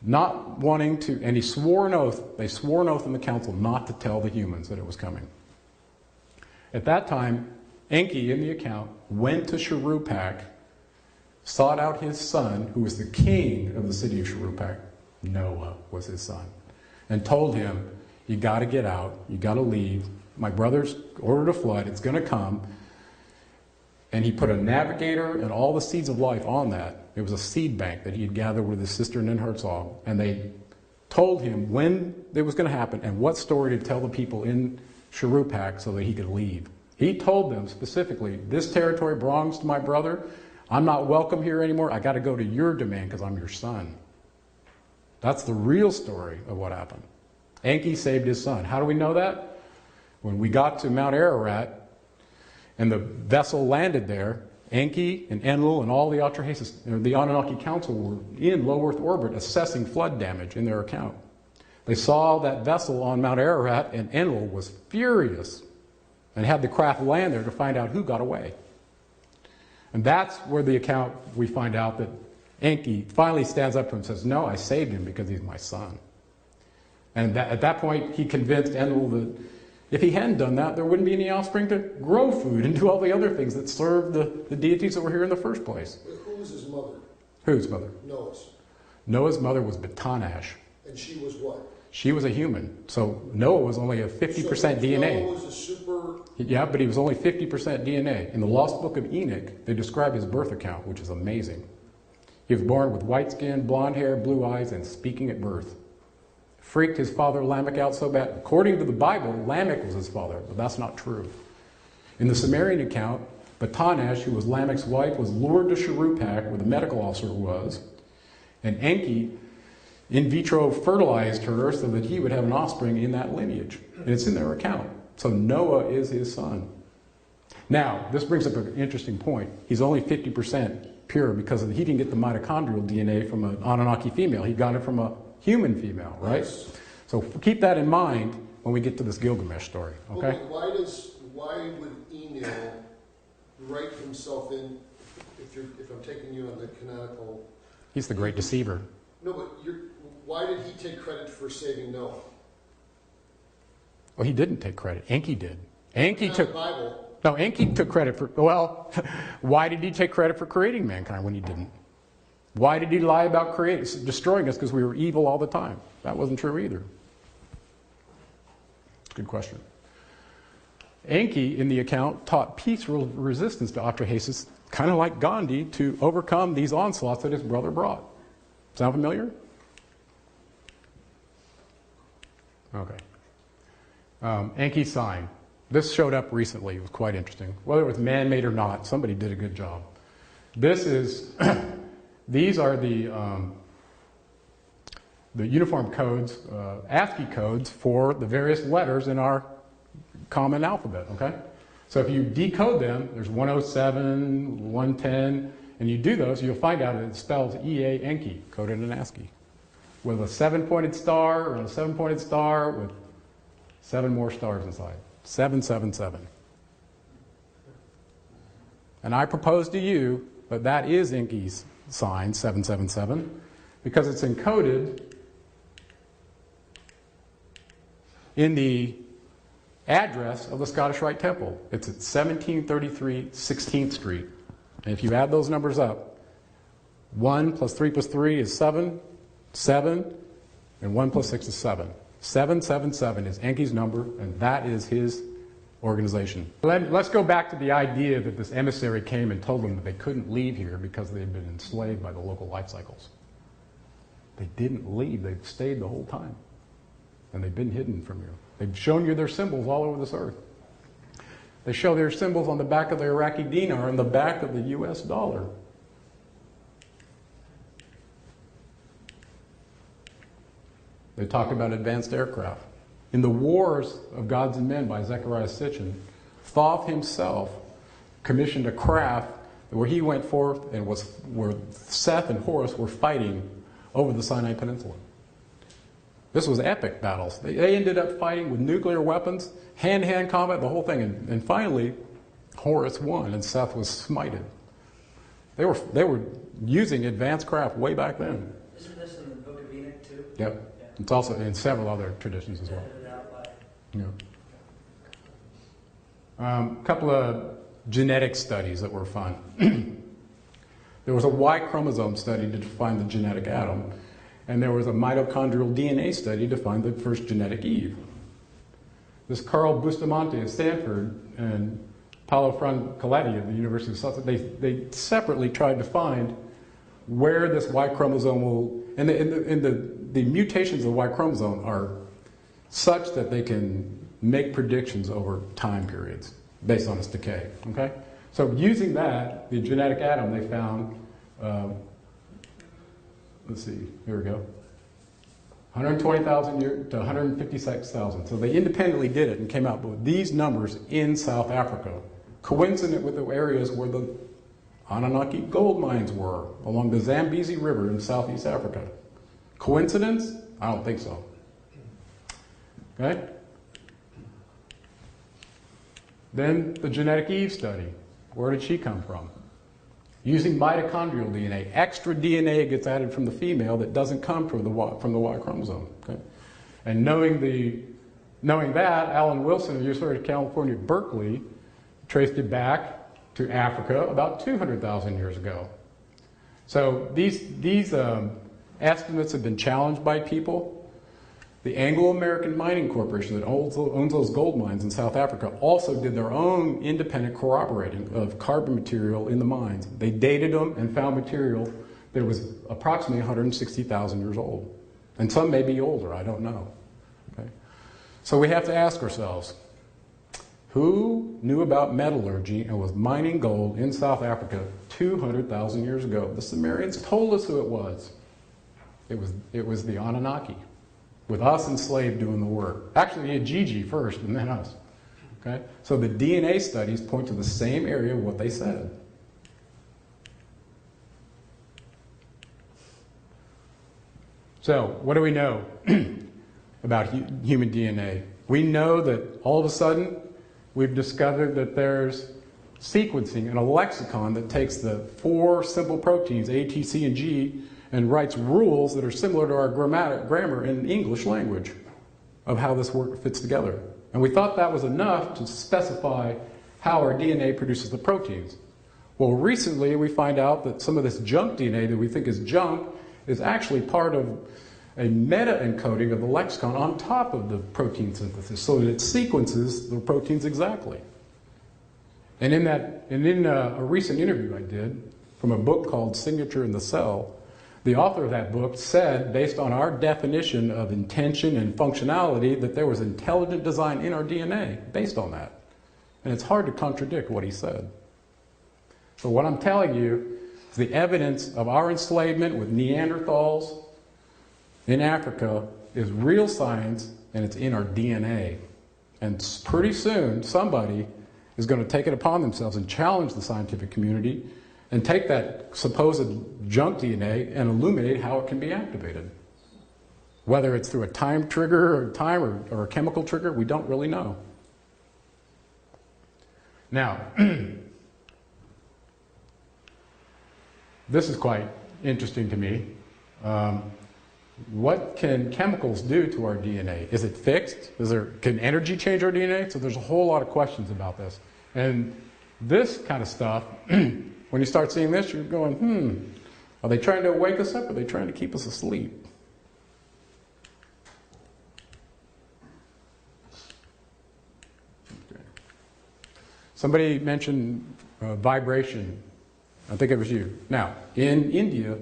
not wanting to, and they swore an oath in the council not to tell the humans that it was coming. At that time, Enki, in the account, went to Shuruppak, sought out his son, who was the king of the city of Shuruppak. Noah was his son. And told him, you got to get out, you got to leave. My brother's ordered a flood, it's going to come. And he put a navigator and all the seeds of life on that. It was a seed bank that he had gathered with his sister in Herzog. And they told him when it was going to happen and what story to tell the people in Shuruppak so that he could leave. He told them specifically, this territory belongs to my brother. I'm not welcome here anymore. I got to go to your domain because I'm your son. That's the real story of what happened. Enki saved his son. How do we know that? When we got to Mount Ararat and the vessel landed there, Enki and Enlil and all the Anunnaki Council were in low Earth orbit assessing flood damage in their account. They saw that vessel on Mount Ararat, and Enlil was furious and had the craft land there to find out who got away. And that's where the account, we find out that Enki finally stands up to him and says, no, I saved him because he's my son. And at that point, he convinced Enlil that if he hadn't done that, there wouldn't be any offspring to grow food and do all the other things that served the deities that were here in the first place. Who was his mother? Whose mother? Noah's. Noah's mother was Betanash. And she was what? She was a human. So Noah was only a 50% DNA. Noah was a super... Yeah, but he was only 50% DNA. In the Lost Book of Enoch, they describe his birth account, which is amazing. He was born with white skin, blonde hair, blue eyes, and speaking at birth. Freaked his father Lamech out so bad. According to the Bible, Lamech was his father, but that's not true. In the Sumerian account, Batanash, who was Lamech's wife, was lured to Sharupak, where the medical officer was, and Enki in vitro fertilized her so that he would have an offspring in that lineage. And it's in their account. So Noah is his son. Now, this brings up an interesting point. He's only 50% pure because he didn't get the mitochondrial DNA from an Anunnaki female. He got it from a human female, right? Yes. So keep that in mind when we get to this Gilgamesh story, okay? Well, why would Enil write himself in, if I'm taking you on the canonical... He's the great deceiver. No, but why did he take credit for saving Noah? Well, he didn't take credit. Enki did. Enki Not took... the Bible. No, Enki took credit for... Well, why did he take credit for creating mankind when he didn't? Why did he lie about destroying us because we were evil all the time? That wasn't true either. Good question. Enki, in the account, taught peaceful resistance to Apotheosis, kind of like Gandhi, to overcome these onslaughts that his brother brought. Sound familiar? Okay. Enki's sign. This showed up recently. It was quite interesting. Whether it was man-made or not, somebody did a good job. This is... These are the uniform codes, ASCII codes for the various letters in our common alphabet, okay? So if you decode them, there's 107, 110, and you do those, you'll find out that it spells EA Enki, coded in ASCII, with a 7-pointed star or a 7-pointed star with 7 more stars inside. 777. And I propose to you that that is Enki's sign, 777, because it's encoded in the address of the Scottish Rite Temple. It's at 1733 16th Street. And if you add those numbers up, 1 plus 3 plus 3 is 7, 7, and 1 plus 6 is 7. 777 is Enki's number, and that is his organization. Let's go back to the idea that this emissary came and told them that they couldn't leave here because they had been enslaved by the local life cycles. They didn't leave. They've stayed the whole time. And they've been hidden from you. They've shown you their symbols all over this earth. They show their symbols on the back of the Iraqi dinar and the back of the US dollar. They talk about advanced aircraft. In the Wars of Gods and Men by Zechariah Sitchin, Thoth himself commissioned a craft where he went forth and where Seth and Horus were fighting over the Sinai Peninsula. This was epic battles. They ended up fighting with nuclear weapons, hand-to-hand combat, the whole thing. And finally, Horus won and Seth was smited. They were using advanced craft way back then. Isn't this in the Book of Enoch too? Yep. Yeah. It's also in several other traditions as well. Edited out by- Yeah. Couple of genetic studies that were fun. There was a Y chromosome study to define the genetic atom, and there was a mitochondrial DNA study to find the first genetic Eve. This Carl Bustamante at Stanford and Paolo Francaletti at the University of Sussex, they separately tried to find where this Y chromosome will, and the mutations of the Y chromosome are such that they can make predictions over time periods based on its decay, okay? So using that, the genetic atom, they found, let's see, here we go, 120,000 to 156,000. So they independently did it and came out with these numbers in South Africa, coincident with the areas where the Anunnaki gold mines were, along the Zambezi River in Southeast Africa. Coincidence? I don't think so. Okay? Then the genetic Eve study. Where did she come from? Using mitochondrial DNA. Extra DNA gets added from the female that doesn't come from the Y chromosome. Okay? And knowing that, Alan Wilson of the University of California at Berkeley traced it back to Africa about 200,000 years ago. So these estimates have been challenged by people. The Anglo-American Mining Corporation that owns those gold mines in South Africa also did their own independent corroborating of carbon material in the mines. They dated them and found material that was approximately 160,000 years old. And some may be older, I don't know. Okay? So we have to ask ourselves, who knew about metallurgy and was mining gold in South Africa 200,000 years ago? The Sumerians told us who it was. It was the Anunnaki, with us enslaved doing the work. Actually, you had Gigi first and then us. Okay? So the DNA studies point to the same area of what they said. So, what do we know about human DNA? We know that all of a sudden we've discovered that there's sequencing and a lexicon that takes the 4 simple proteins, A, T, C, and G, and writes rules that are similar to our grammar in English language of how this work fits together. And we thought that was enough to specify how our DNA produces the proteins. Well, recently we find out that some of this junk DNA that we think is junk is actually part of a meta-encoding of the lexicon on top of the protein synthesis so that it sequences the proteins exactly. And in a recent interview I did from a book called Signature in the Cell, the author of that book said, based on our definition of intention and functionality, that there was intelligent design in our DNA based on that. And it's hard to contradict what he said. So what I'm telling you is the evidence of our enslavement with Neanderthals in Africa is real science, and it's in our DNA. And pretty soon, somebody is going to take it upon themselves and challenge the scientific community and take that supposed junk DNA and illuminate how it can be activated. Whether it's through a time trigger or a chemical trigger, we don't really know. Now, this is quite interesting to me. What can chemicals do to our DNA? Is it fixed? Can energy change our DNA? So there's a whole lot of questions about this. And this kind of stuff, when you start seeing this, you're going, are they trying to wake us up or are they trying to keep us asleep? Okay. Somebody mentioned vibration. I think it was you. Now, in India,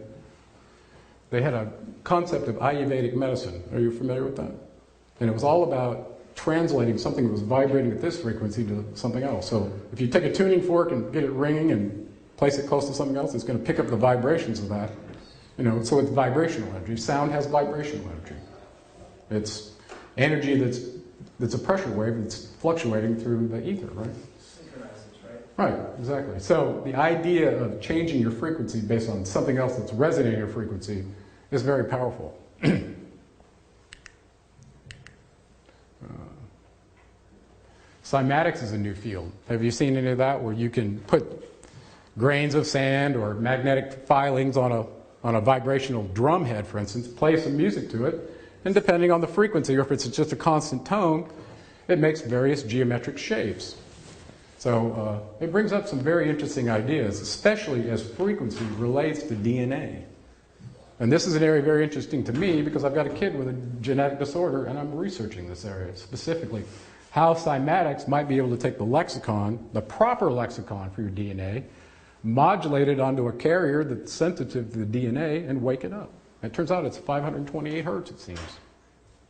they had a concept of Ayurvedic medicine. Are you familiar with that? And it was all about translating something that was vibrating at this frequency to something else. So if you take a tuning fork and get it ringing and place it close to something else, it's going to pick up the vibrations of that. So it's vibrational energy. Sound has vibrational energy. It's energy that's a pressure wave that's fluctuating through the ether, right? Synchronizes, right? Right, exactly. So the idea of changing your frequency based on something else that's resonating your frequency is very powerful. Cymatics is a new field. Have you seen any of that, where you can put grains of sand or magnetic filings on a vibrational drum head, for instance, play some music to it, and depending on the frequency, or if it's just a constant tone, it makes various geometric shapes. So it brings up some very interesting ideas, especially as frequency relates to DNA. And this is an area very interesting to me because I've got a kid with a genetic disorder and I'm researching this area specifically. How cymatics might be able to take the lexicon, the proper lexicon for your DNA, modulate it onto a carrier that's sensitive to the DNA and wake it up. And it turns out it's 528 hertz, it seems.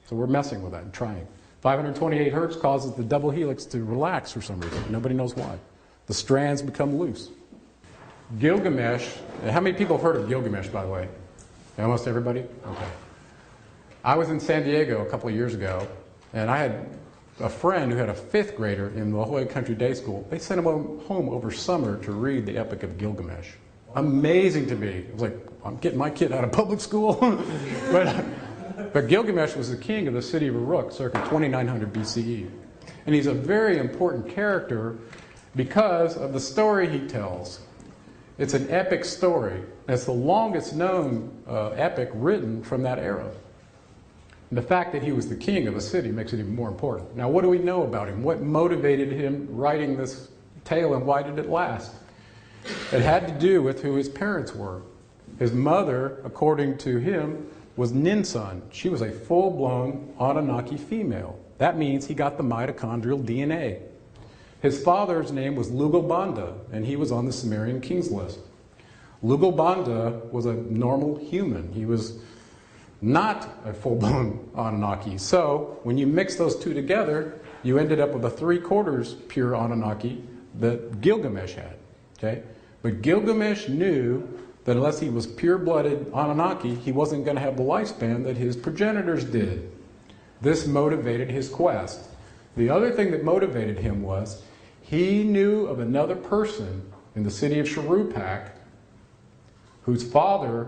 So we're messing with that and trying. 528 hertz causes the double helix to relax for some reason. Nobody knows why. The strands become loose. Gilgamesh, how many people have heard of Gilgamesh, by the way? Almost everybody? Okay. I was in San Diego a couple of years ago, and I had a friend who had a 5th grader in La Jolla Country Day School. They sent him home over summer to read the Epic of Gilgamesh. Amazing to me. It was like, I'm getting my kid out of public school. But Gilgamesh was the king of the city of Uruk circa 2900 BCE. And he's a very important character because of the story he tells. It's an epic story. It's the longest known epic written from that era. And the fact that he was the king of a city makes it even more important. Now, what do we know about him? What motivated him writing this tale, and why did it last? It had to do with who his parents were. His mother, according to him, was Ninsun. She was a full-blown Anunnaki female. That means he got the mitochondrial DNA. His father's name was Lugalbanda, and he was on the Sumerian king's list. Lugalbanda was a normal human. He was not a full-blown Anunnaki. So when you mix those two together, you ended up with a 3/4 pure Anunnaki that Gilgamesh had. Okay? But Gilgamesh knew that unless he was pure-blooded Anunnaki, he wasn't going to have the lifespan that his progenitors did. This motivated his quest. The other thing that motivated him was he knew of another person in the city of Sharupak whose father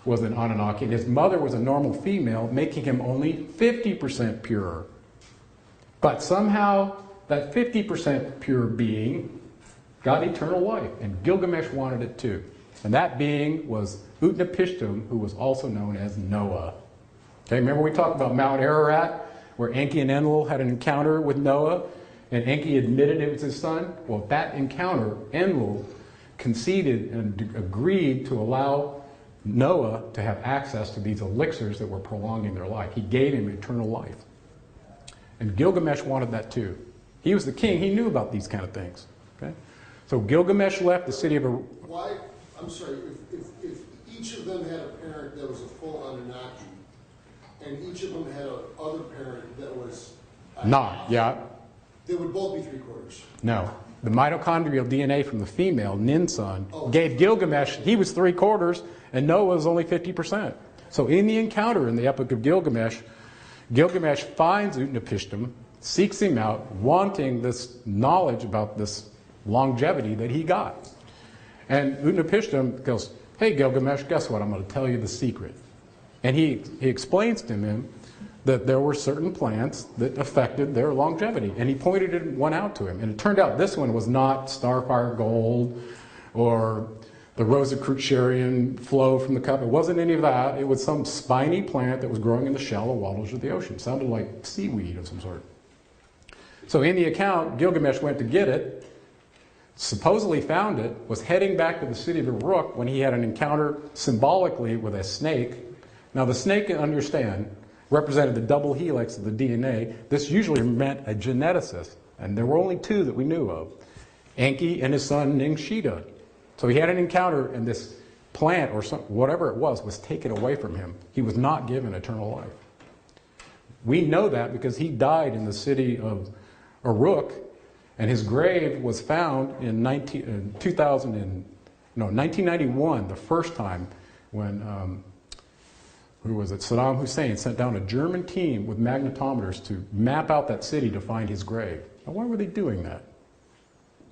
was an Anunnaki and his mother was a normal female, making him only 50% pure. But somehow that 50% pure being got eternal life, and Gilgamesh wanted it too. And that being was Utnapishtim, who was also known as Noah. Okay, remember we talked about Mount Ararat, where Enki and Enlil had an encounter with Noah, and Enki admitted it was his son? Well, that encounter, Enlil conceded and agreed to allow Noah to have access to these elixirs that were prolonging their life. He gave him eternal life. And Gilgamesh wanted that too. He was the king. He knew about these kind of things. Okay? So Gilgamesh left the city of... Why? I'm sorry. If each of them had a parent that was a full Anunnaki, and each of them had another parent that was... Not, yeah. They would both be 3/4. No. The mitochondrial DNA from the female, Ninsun, gave Gilgamesh, he was 3/4, and Noah was only 50%. So in the encounter in the Epic of Gilgamesh, Gilgamesh finds Utnapishtim, seeks him out, wanting this knowledge about this longevity that he got. And Utnapishtim goes, hey Gilgamesh, guess what? I'm going to tell you the secret. And he explains to him that there were certain plants that affected their longevity. And he pointed one out to him. And it turned out this one was not starfire gold or the Rosicrucian flow from the cup. It wasn't any of that. It was some spiny plant that was growing in the shallow waters of the ocean. It sounded like seaweed of some sort. So in the account, Gilgamesh went to get it, supposedly found it, was heading back to the city of Uruk when he had an encounter symbolically with a snake. Now the snake, understand, represented the double helix of the DNA. This usually meant a geneticist, and there were only two that we knew of, Enki and his son Ningshita. So he had an encounter, and this plant or whatever it was taken away from him. He was not given eternal life. We know that because he died in the city of Uruk, and his grave was found in 1991, the first time when who was it? Saddam Hussein sent down a German team with magnetometers to map out that city to find his grave. Now, why were they doing that?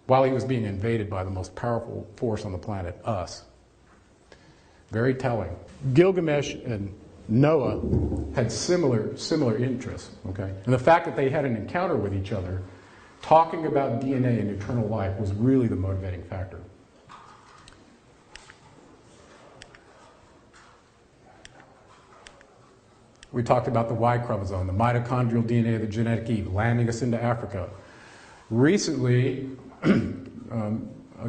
While he was being invaded by the most powerful force on the planet, us. Very telling. Gilgamesh and Noah had similar interests, okay? And the fact that they had an encounter with each other, talking about DNA and eternal life, was really the motivating factor. We talked about the Y chromosome, the mitochondrial DNA of the genetic Eve, landing us into Africa. Recently, a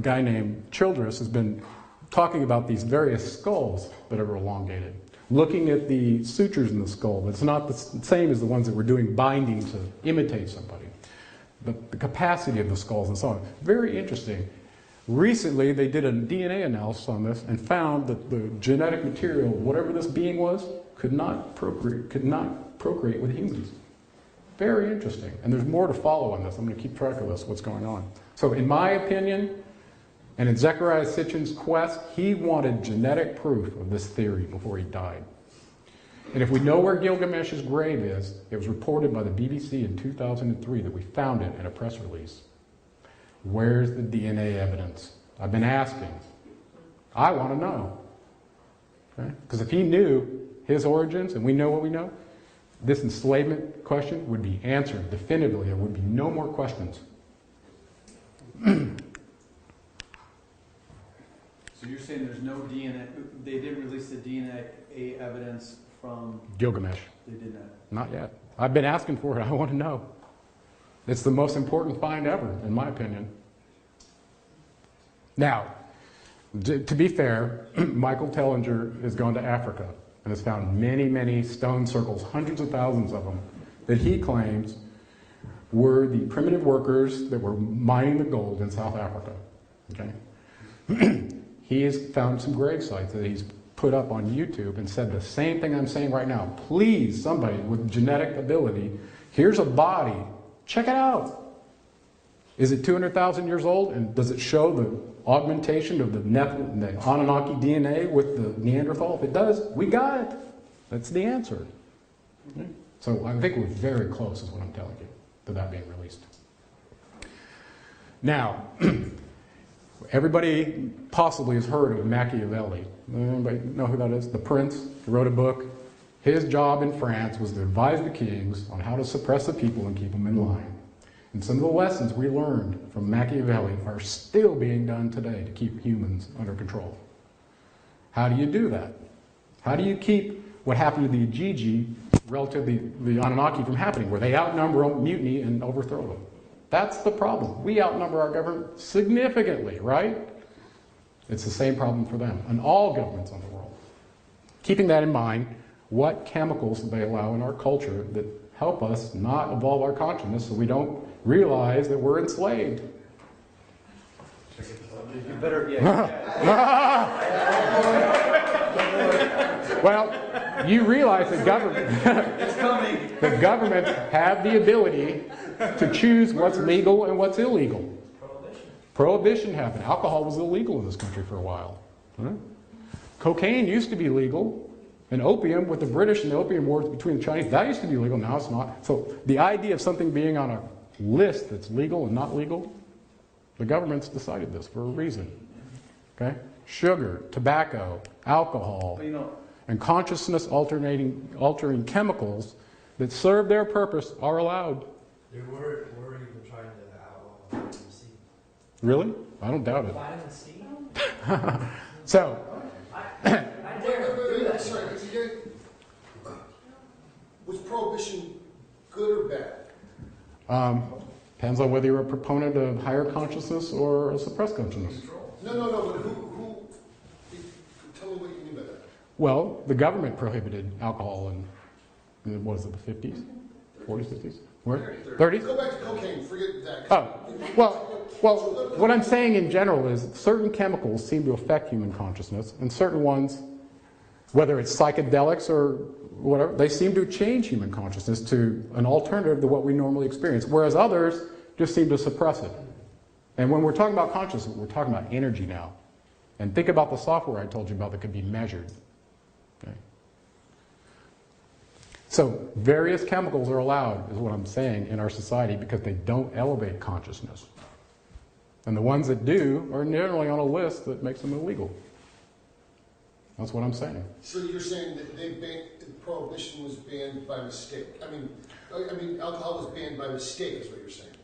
guy named Childress has been talking about these various skulls that are elongated, looking at the sutures in the skull, but it's not the same as the ones that we're doing binding to imitate somebody. But the capacity of the skulls and so on. Very interesting. Recently, they did a DNA analysis on this and found that the genetic material, whatever this being was, could not procreate with humans. Very interesting. And there's more to follow on this. I'm going to keep track of this, what's going on. So in my opinion, and in Zecharia Sitchin's quest, he wanted genetic proof of this theory before he died. And if we know where Gilgamesh's grave is, it was reported by the BBC in 2003 that we found it in a press release. Where's the DNA evidence? I've been asking. I want to know. Okay? Because if he knew his origins, and we know what we know, this enslavement question would be answered definitively. There would be no more questions. So you're saying there's no DNA, they didn't release the DNA evidence from... Gilgamesh. They did not? Not yet. I've been asking for it. I want to know. It's the most important find ever, in my opinion. Now, to be fair, Michael Tellinger has gone to Africa, and has found many, many stone circles, hundreds of thousands of them, that he claims were the primitive workers that were mining the gold in South Africa. Okay? He has found some grave sites that he's put up on YouTube and said the same thing I'm saying right now. Please, somebody with genetic ability, here's a body, check it out. Is it 200,000 years old, and does it show the augmentation of the Anunnaki DNA with the Neanderthal? If it does, we got it. That's the answer. Okay? So I think we're very close, is what I'm telling you, to that being released. Now, everybody possibly has heard of Machiavelli. Anybody know who that is? The prince. He wrote a book. His job in France was to advise the kings on how to suppress the people and keep them in line. And some of the lessons we learned from Machiavelli are still being done today to keep humans under control. How do you do that? How do you keep what happened to the Igigi relative to the Anunnaki from happening, where they outnumber them, mutiny, and overthrow them? That's the problem. We outnumber our government significantly, right? It's the same problem for them, and all governments in the world. Keeping that in mind, what chemicals do they allow in our culture that help us not evolve our consciousness so we don't realize that we're enslaved? You better, Well, you realize that the governments have the ability to choose what's legal and what's illegal. Prohibition happened. Alcohol was illegal in this country for a while. Cocaine used to be legal. And opium, with the British and the opium wars between the Chinese, that used to be legal, now it's not. So the idea of something being on a list that's legal and not legal, the government's decided this for a reason. Okay? Sugar, tobacco, alcohol, and consciousness-altering chemicals that serve their purpose are allowed. They were even trying to outlaw vitamin C. Really? I don't doubt it. Vitamin C? So, Sorry, was prohibition good or bad? Depends on whether you're a proponent of higher consciousness or a suppressed consciousness. No, but who tell me what you mean by that. Well, the government prohibited alcohol in what is it, the 50s? 40s, 50s? Where? 30s? Go back to cocaine, forget that. Oh, well, what I'm saying in general is certain chemicals seem to affect human consciousness, and certain ones, whether it's psychedelics or whatever, they seem to change human consciousness to an alternative to what we normally experience, whereas others just seem to suppress it. And when we're talking about consciousness, we're talking about energy now. And think about the software I told you about that could be measured. Okay? So various chemicals are allowed, is what I'm saying, in our society because they don't elevate consciousness. And the ones that do are generally on a list that makes them illegal. That's what I'm saying. So you're saying that prohibition was banned by mistake? I mean, alcohol was banned by mistake, is what you're saying?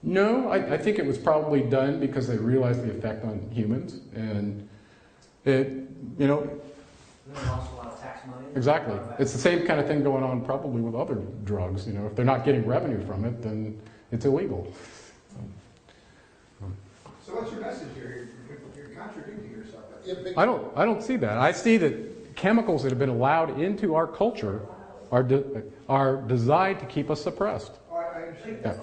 No, I think it was probably done because they realized the effect on humans, and it, And then also a lot of tax money. exactly. It's the same kind of thing going on probably with other drugs. If they're not getting revenue from it, then it's illegal. So what's your message here? You're contradicting yourself. I don't see that. I see that chemicals that have been allowed into our culture are designed to keep us suppressed. I understand.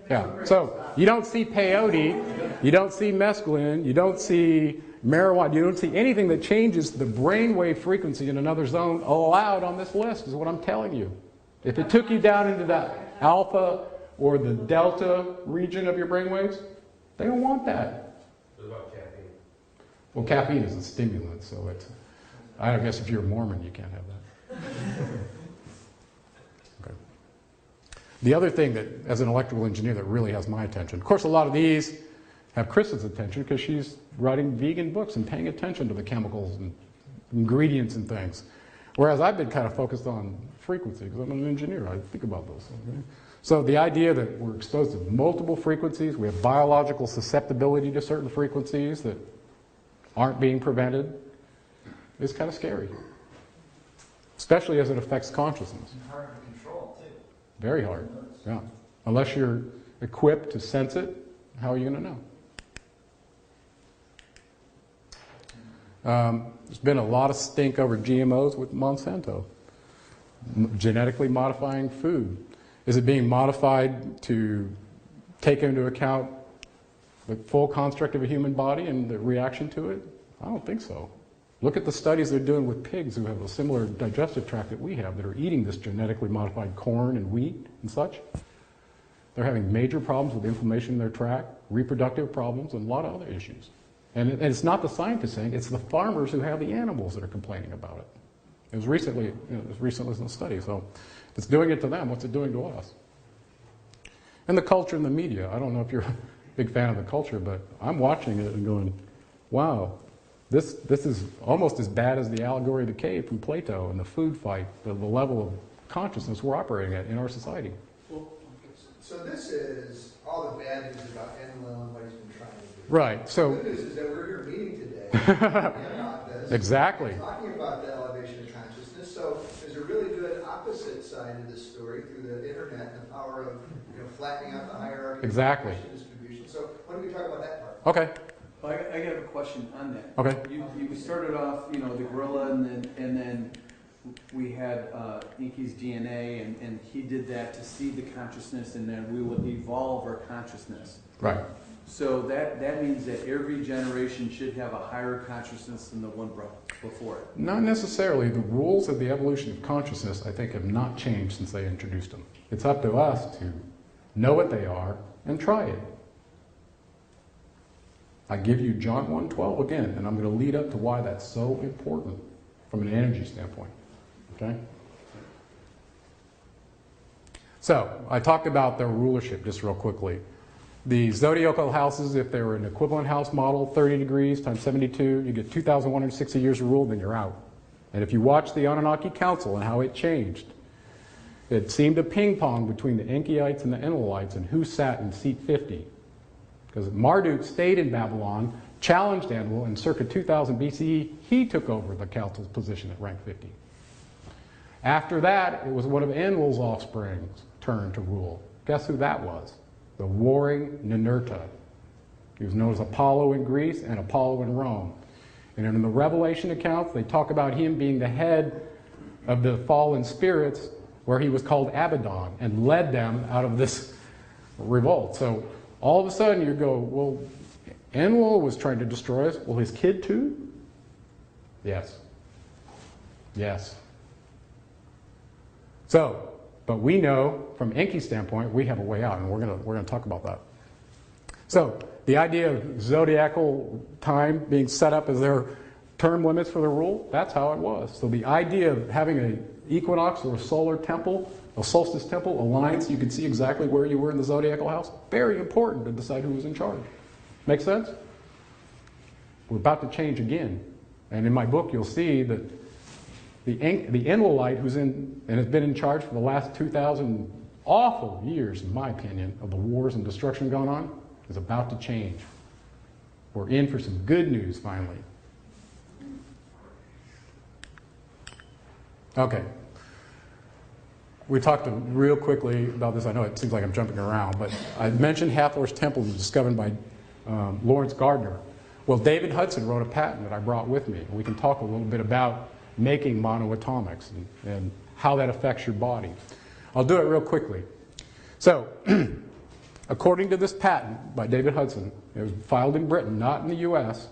Yeah. So you don't see peyote, you don't see mescaline, you don't see marijuana, you don't see anything that changes the brainwave frequency in another zone allowed on this list, is what I'm telling you. If it took you down into that alpha or the delta region of your brainwaves, they don't want that. What about caffeine? Well, caffeine is a stimulant, so it's, I guess if you're a Mormon, you can't have that. Okay. The other thing that, as an electrical engineer, that really has my attention, of course, a lot of these have Kristen's attention because she's writing vegan books and paying attention to the chemicals and ingredients and things. Whereas I've been kind of focused on frequency because I'm an engineer. I think about those things. Right? So the idea that we're exposed to multiple frequencies, we have biological susceptibility to certain frequencies that aren't being prevented, is kind of scary. Especially as it affects consciousness. It's hard to control, too. Very hard, yeah. Unless you're equipped to sense it, how are you going to know? There's been a lot of stink over GMOs with Monsanto. Genetically modifying food. Is it being modified to take into account the full construct of a human body and the reaction to it? I don't think so. Look at the studies they're doing with pigs who have a similar digestive tract that we have, that are eating this genetically modified corn and wheat and such. They're having major problems with inflammation in their tract, reproductive problems, and a lot of other issues. And it's not the scientists saying, it's the farmers who have the animals that are complaining about it. It was recently in a study, so if it's doing it to them, what's it doing to us? And the culture and the media. I don't know if you're a big fan of the culture, but I'm watching it and going, wow, this is almost as bad as the allegory of the cave from Plato and the food fight, the level of consciousness we're operating at in our society. Well, so this is all the bad news about Enlil and what he's been trying to do. Right. So the good news is that we're here meeting today about this. Exactly. Talking about the elevation of consciousness. So there's a really good opposite side of this story through the internet and the power of flattening out the hierarchy. Exactly. Of distribution. So why don't we talk about that part? Okay. Well, I got a question on that. Okay. You started off, the gorilla, and then we had Enki's DNA, and he did that to seed the consciousness, and then we would evolve our consciousness. Right. So that means that every generation should have a higher consciousness than the one before it. Not necessarily. The rules of the evolution of consciousness, I think, have not changed since they introduced them. It's up to us to know what they are and try it. I give you John 1:12 again, and I'm going to lead up to why that's so important from an energy standpoint. Okay? So, I talked about their rulership just real quickly. The zodiacal houses, if they were an equivalent house model, 30 degrees times 72, you get 2,160 years of rule, then you're out. And if you watch the Anunnaki Council and how it changed, it seemed to ping-pong between the Enkiites and the Enlilites and who sat in seat 50. Because Marduk stayed in Babylon, challenged Enlil, and circa 2000 BCE, he took over the council's position at rank 50. After that, it was one of Enlil's offspring's turn to rule. Guess who that was? The warring Ninurta. He was known as Apollo in Greece and Apollo in Rome. And in the Revelation accounts, they talk about him being the head of the fallen spirits, where he was called Abaddon and led them out of this revolt. So all of a sudden you go, well, Enlil was trying to destroy us. Well, his kid too? Yes. Yes. So, but we know from Enki's standpoint, we have a way out, and we're going to talk about that. So, the idea of zodiacal time being set up as their term limits for the rule, that's how it was. So the idea of having an equinox or a solar temple, a solstice temple, alliance, you could see exactly where you were in the zodiacal house. Very important to decide who was in charge. Make sense? We're about to change again. And in my book, you'll see that the Enlilite, who's in and has been in charge for the last 2,000 awful years, in my opinion, of the wars and destruction going on, is about to change. We're in for some good news finally. Okay. We talked real quickly about this. I know it seems like I'm jumping around, but I mentioned Hathor's Temple was discovered by Lawrence Gardner. Well, David Hudson wrote a patent that I brought with me. And we can talk a little bit about making monoatomics and how that affects your body. I'll do it real quickly. So, according to this patent by David Hudson, it was filed in Britain, not in the US,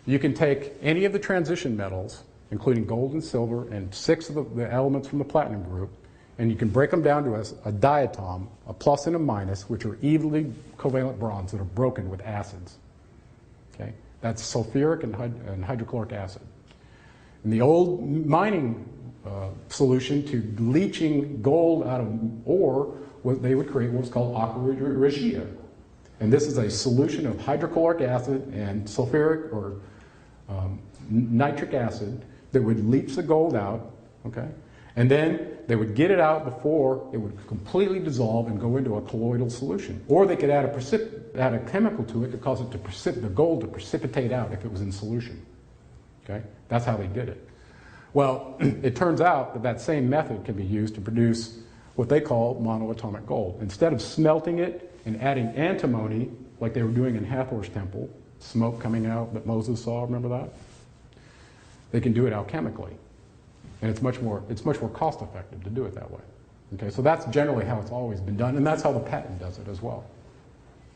you can take any of the transition metals, including gold and silver, and 6 of the elements from the platinum group, and you can break them down to a diatom, a plus and a minus, which are evenly covalent bonds that are broken with acids. Okay? That's sulfuric and hydrochloric acid. In the old mining solution to leaching gold out of ore, they would create what was called aqua regia. And this is a solution of hydrochloric acid and sulfuric or nitric acid that would leach the gold out, okay? And then they would get it out before it would completely dissolve and go into a colloidal solution. Or they could add a chemical to it to cause it to the gold to precipitate out if it was in solution. Okay? That's how they did it. Well, it turns out that that same method can be used to produce what they call monoatomic gold. Instead of smelting it and adding antimony, like they were doing in Hathor's temple, smoke coming out that Moses saw, remember that? they can do it alchemically. And it's much more cost effective to do it that way. Okay, so that's generally how it's always been done, and that's how the patent does it as well.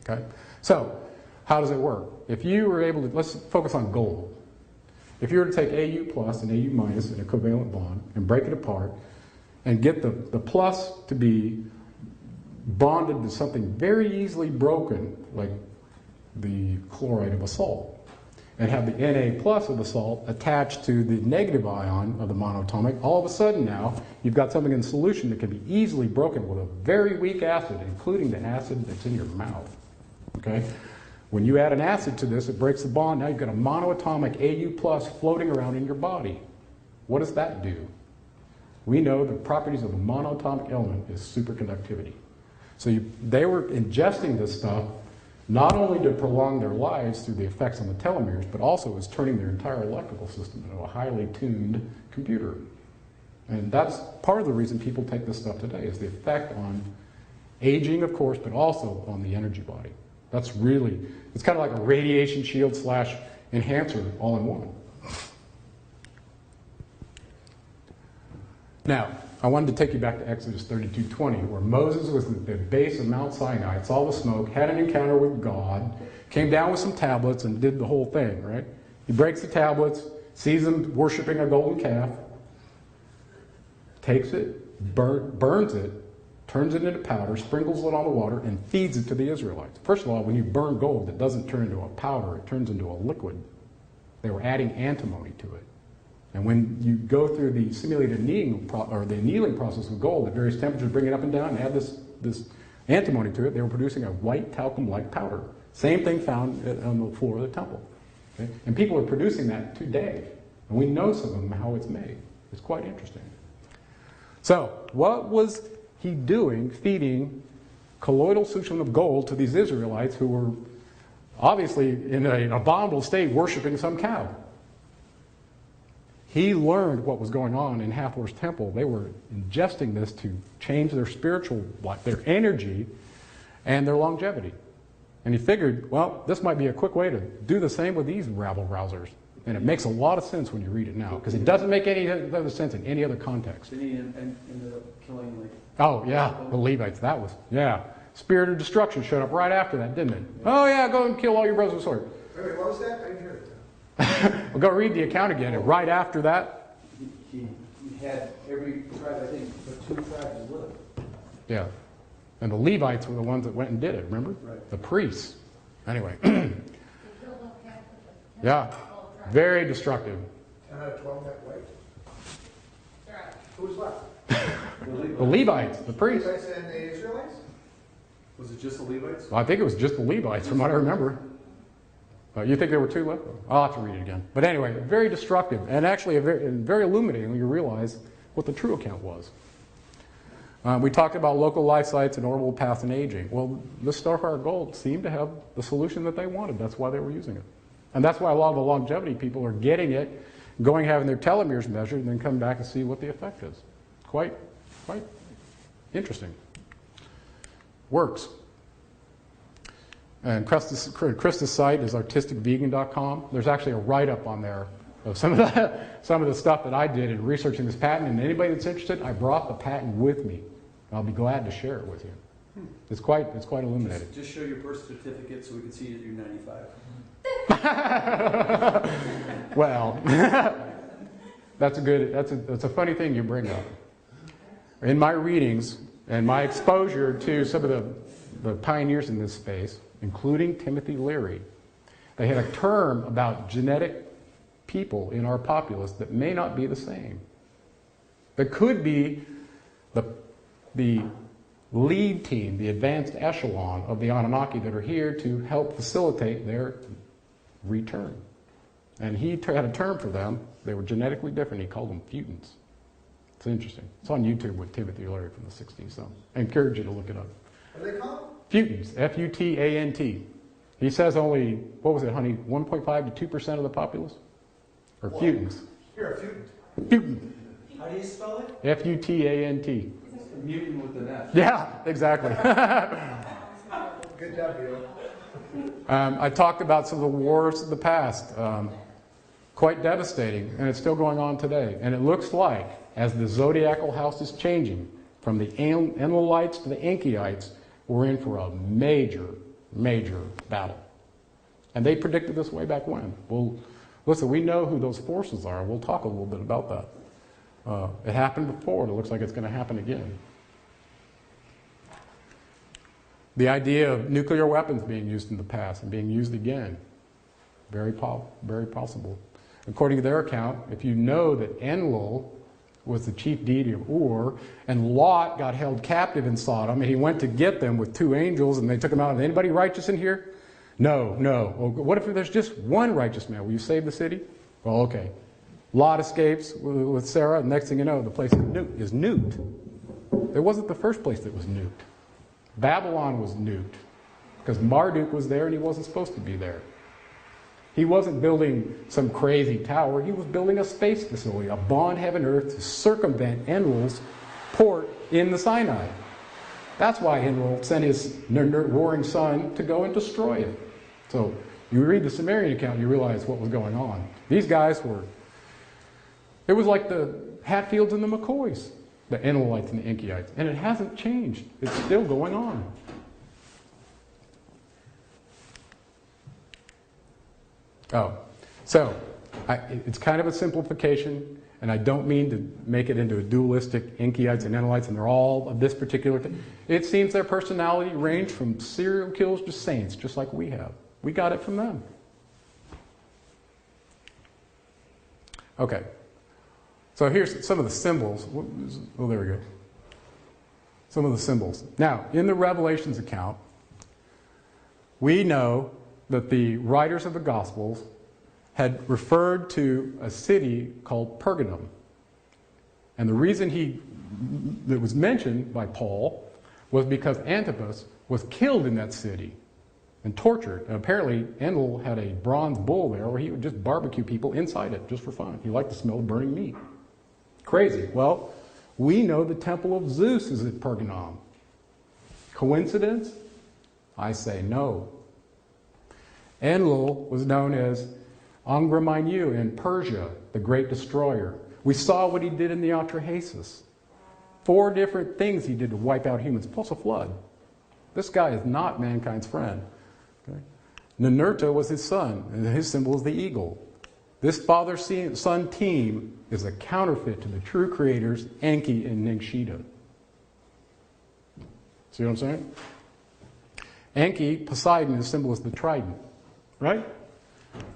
Okay, so how does it work? If you were able to, let's focus on gold. If you were to take Au plus and Au minus in a covalent bond and break it apart and get the plus to be bonded to something very easily broken, like the chloride of a salt, and have the Na plus of the salt attached to the negative ion of the monoatomic, all of a sudden now you've got something in solution that can be easily broken with a very weak acid, including the acid that's in your mouth. Okay? When you add an acid to this, it breaks the bond. Now you've got a monoatomic Au plus floating around in your body. What does that do? We know the properties of a monoatomic element is superconductivity. So they were ingesting this stuff not only to prolong their lives through the effects on the telomeres, but also as turning their entire electrical system into a highly tuned computer. And that's part of the reason people take this stuff today, is the effect on aging, of course, but also on the energy body. That's really, it's kind of like a radiation shield / enhancer all in one. Now, I wanted to take you back to Exodus 32:20, where Moses was at the base of Mount Sinai, saw the smoke, had an encounter with God, came down with some tablets and did the whole thing, right? He breaks the tablets, sees them worshiping a golden calf, takes it, burns it, turns it into powder, sprinkles it on the water, and feeds it to the Israelites. First of all, when you burn gold, it doesn't turn into a powder, it turns into a liquid. They were adding antimony to it. And when you go through the simulated annealing process with gold at various temperatures, bring it up and down, and add this antimony to it, they were producing a white talcum-like powder. Same thing found on the floor of the temple. Okay? And people are producing that today. And we know some of them how it's made. It's quite interesting. So, what was he doing feeding colloidal solution of gold to these Israelites who were obviously in an abominable state worshiping some cow? He learned what was going on in Hathor's temple. They were ingesting this to change their spiritual life, their energy, and their longevity. And he figured, well, this might be a quick way to do the same with these rabble-rousers. And it makes a lot of sense when you read it now, because it doesn't make any other sense in any other context. Then he ended up killing, like... Oh, yeah, the Levites, that was, yeah. Spirit of destruction showed up right after that, didn't it? Oh, yeah, go and kill all your brothers with sword. Wait, what was that? I didn't hear it. Well, go read the account again, and right after that... He had every tribe, I think, but 2 tribes live. Yeah. And the Levites were the ones that went and did it, remember? Right. The priests. Anyway. Yeah. Very destructive. 10 out of 12 that way. Who's left? The Levites, the priests. Levites and the Israelites? Was it just the Levites? Well, I think it was just the Levites, from what I remember. You think there were 2 left? I'll have to read it again. But anyway, very destructive, and actually very illuminating when you realize what the true account was. We talked about local life sites and orbital path and aging. Well, the Starfire Gold seemed to have the solution that they wanted. That's why they were using it. And that's why a lot of the longevity people are getting it, having their telomeres measured, and then come back and see what the effect is. Quite interesting. Works. And Krista's site is artisticvegan.com. There's actually a write-up on there of some of the stuff that I did in researching this patent. And anybody that's interested, I brought the patent with me. I'll be glad to share it with you. It's quite illuminating. Just show your birth certificate so we can see that you're 95. Well, that's a funny thing you bring up. In my readings and my exposure to some of the pioneers in this space, including Timothy Leary, they had a term about genetic people in our populace that may not be the same. That could be the lead team, the advanced echelon of the Anunnaki that are here to help facilitate their return. And he had a term for them. They were genetically different. He called them mutants. It's interesting. It's on YouTube with Timothy Leary from the 60s, so I encourage you to look it up. What do they call them? Mutants, F-U-T-A-N-T. He says only, what was it, honey, 1.5 to 2% of the populace? Or mutants. You're a mutant. Mutant. How do you spell it? F-U-T-A-N-T. Mutant with an F. Yeah, exactly. Good job, Bill. I talked about some of the wars of the past. Quite devastating, and it's still going on today. And it looks like, as the zodiacal house is changing, from the Enlilites to the Enkyites, we're in for a major, major battle. And they predicted this way back when. Well, listen, we know who those forces are. We'll talk a little bit about that. It happened before, and it looks like it's going to happen again. The idea of nuclear weapons being used in the past and being used again, very possible. According to their account, if you know that Enlil was the chief deity of Ur, and Lot got held captive in Sodom, and he went to get them with 2 angels, and they took him out. Is anybody righteous in here? No. Well, what if there's just one righteous man? Will you save the city? Well, okay. Lot escapes with Sarah. The next thing you know, the place is nuked. It wasn't the first place that was nuked. Babylon was nuked because Marduk was there and he wasn't supposed to be there. He wasn't building some crazy tower. He was building a space facility, a bond heaven earth to circumvent Enlil's port in the Sinai. That's why Enlil sent his warring son to go and destroy it. So you read the Sumerian account, you realize what was going on. These guys were, it was like the Hatfields and the McCoys, the Enlilites and the Enkyites. And it hasn't changed. It's still going on. So it's kind of a simplification, and I don't mean to make it into a dualistic Enkyites and Enlilites, and they're all of this particular thing. It seems their personality ranged from serial killers to saints, just like we have. We got it from them. Okay. So here's some of the symbols. Oh, there we go. Some of the symbols. Now, in the Revelations account, we know that the writers of the Gospels had referred to a city called Pergamum. And the reason that was mentioned by Paul was because Antipas was killed in that city and tortured. And apparently, Enlil had a bronze bull there where he would just barbecue people inside it just for fun. He liked the smell of burning meat. Crazy. Well, we know the temple of Zeus is at Pergamum. Coincidence? I say no. Enlil was known as Angra in Persia, the great destroyer. We saw what he did in the Apotheosis. 4 different things he did to wipe out humans, plus a flood. This guy is not mankind's friend. Okay? Ninurta was his son, and his symbol is the eagle. This father-son team is a counterfeit to the true creators, Enki and Ningshita. See what I'm saying? Enki, Poseidon, his symbol is the trident. Right?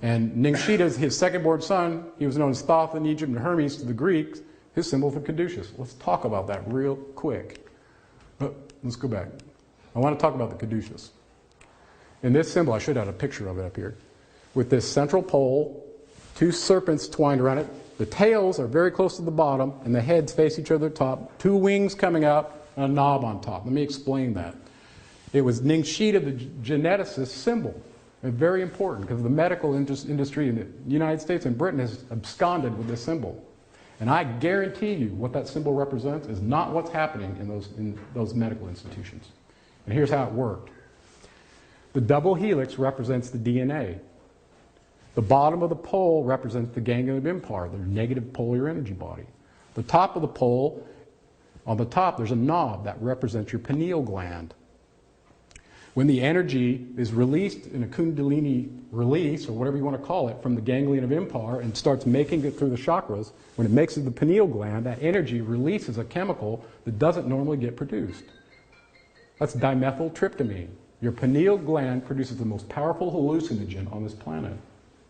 And Ningshita is his second-born son. He was known as Thoth in Egypt and Hermes to the Greeks. His symbol for caduceus. Let's talk about that real quick. Let's go back. I want to talk about the caduceus. In this symbol, I should have a picture of it up here. With this central pole, 2 serpents twined around it. The tails are very close to the bottom, and the heads face each other at the top. 2 wings coming out, and a knob on top. Let me explain that. It was Ningshita, the geneticist symbol. And very important, because the medical industry in the United States and Britain has absconded with this symbol. And I guarantee you what that symbol represents is not what's happening in those medical institutions. And here's how it worked. The double helix represents the DNA. The bottom of the pole represents the ganglion of impar, their negative polar energy body. The top of the pole, on the top there's a knob that represents your pineal gland. When the energy is released in a kundalini release, or whatever you want to call it, from the ganglion of impar and starts making it through the chakras, when it makes it to the pineal gland, that energy releases a chemical that doesn't normally get produced. That's dimethyltryptamine. Your pineal gland produces the most powerful hallucinogen on this planet.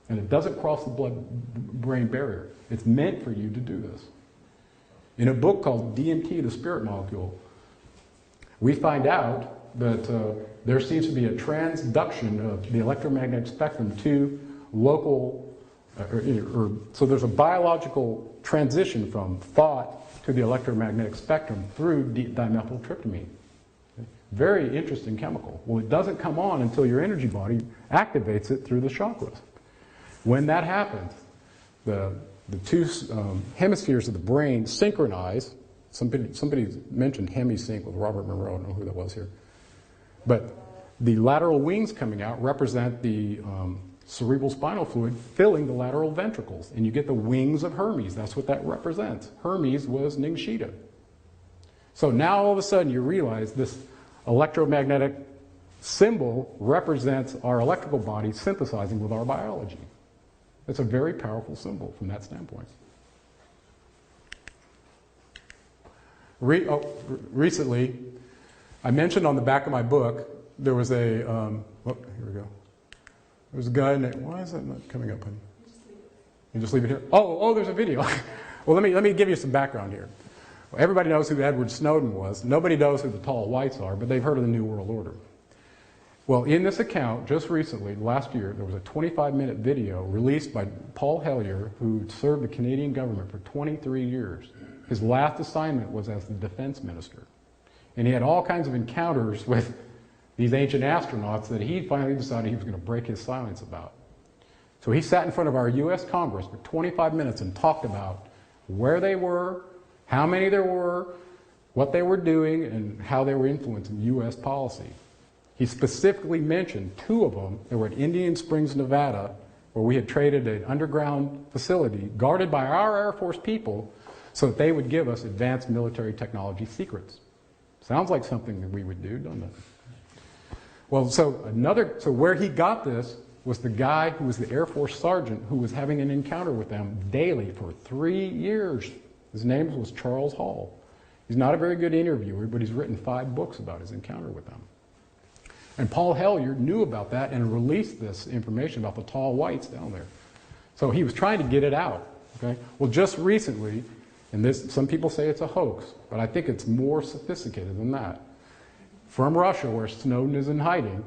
And it doesn't cross the blood-brain barrier. It's meant for you to do this. In a book called DMT, the Spirit Molecule, we find out that there seems to be a transduction of the electromagnetic spectrum to local, so there's a biological transition from thought to the electromagnetic spectrum through dimethyltryptamine. Very interesting chemical. Well, it doesn't come on until your energy body activates it through the chakras. When that happens, the 2 hemispheres of the brain synchronize. Somebody mentioned hemisync with Robert Monroe. I don't know who that was here. But the lateral wings coming out represent the cerebral spinal fluid filling the lateral ventricles, and you get the wings of Hermes. That's what that represents. Hermes was Ningshita. So now all of a sudden you realize this electromagnetic symbol represents our electrical body synthesizing with our biology. It's a very powerful symbol from that standpoint. Recently, I mentioned on the back of my book, there was a, here we go. There was a guy named, why is that not coming up, honey? You just leave it here? Oh, there's a video. Well, let me give you some background here. Well, everybody knows who Edward Snowden was. Nobody knows who the tall whites are, but they've heard of the New World Order. Well, in this account, just recently, last year, there was a 25-minute video released by Paul Hellyer, who served the Canadian government for 23 years. His last assignment was as the defense minister. And he had all kinds of encounters with these ancient astronauts that he finally decided he was going to break his silence about. So he sat in front of our U.S. Congress for 25 minutes and talked about where they were, how many there were, what they were doing, and how they were influencing U.S. policy. He specifically mentioned two of them that were at Indian Springs, Nevada, where we had traded an underground facility guarded by our Air Force people so that they would give us advanced military technology secrets. Sounds like something that we would do, doesn't it? Well, so where he got this was the guy who was the Air Force sergeant who was having an encounter with them daily for 3 years. His name was Charles Hall. He's not a very good interviewer, but he's written 5 books about his encounter with them. And Paul Hellyer knew about that and released this information about the tall whites down there. So he was trying to get it out. Okay? Well, just recently, and this, some people say it's a hoax, but I think it's more sophisticated than that. From Russia, where Snowden is in hiding,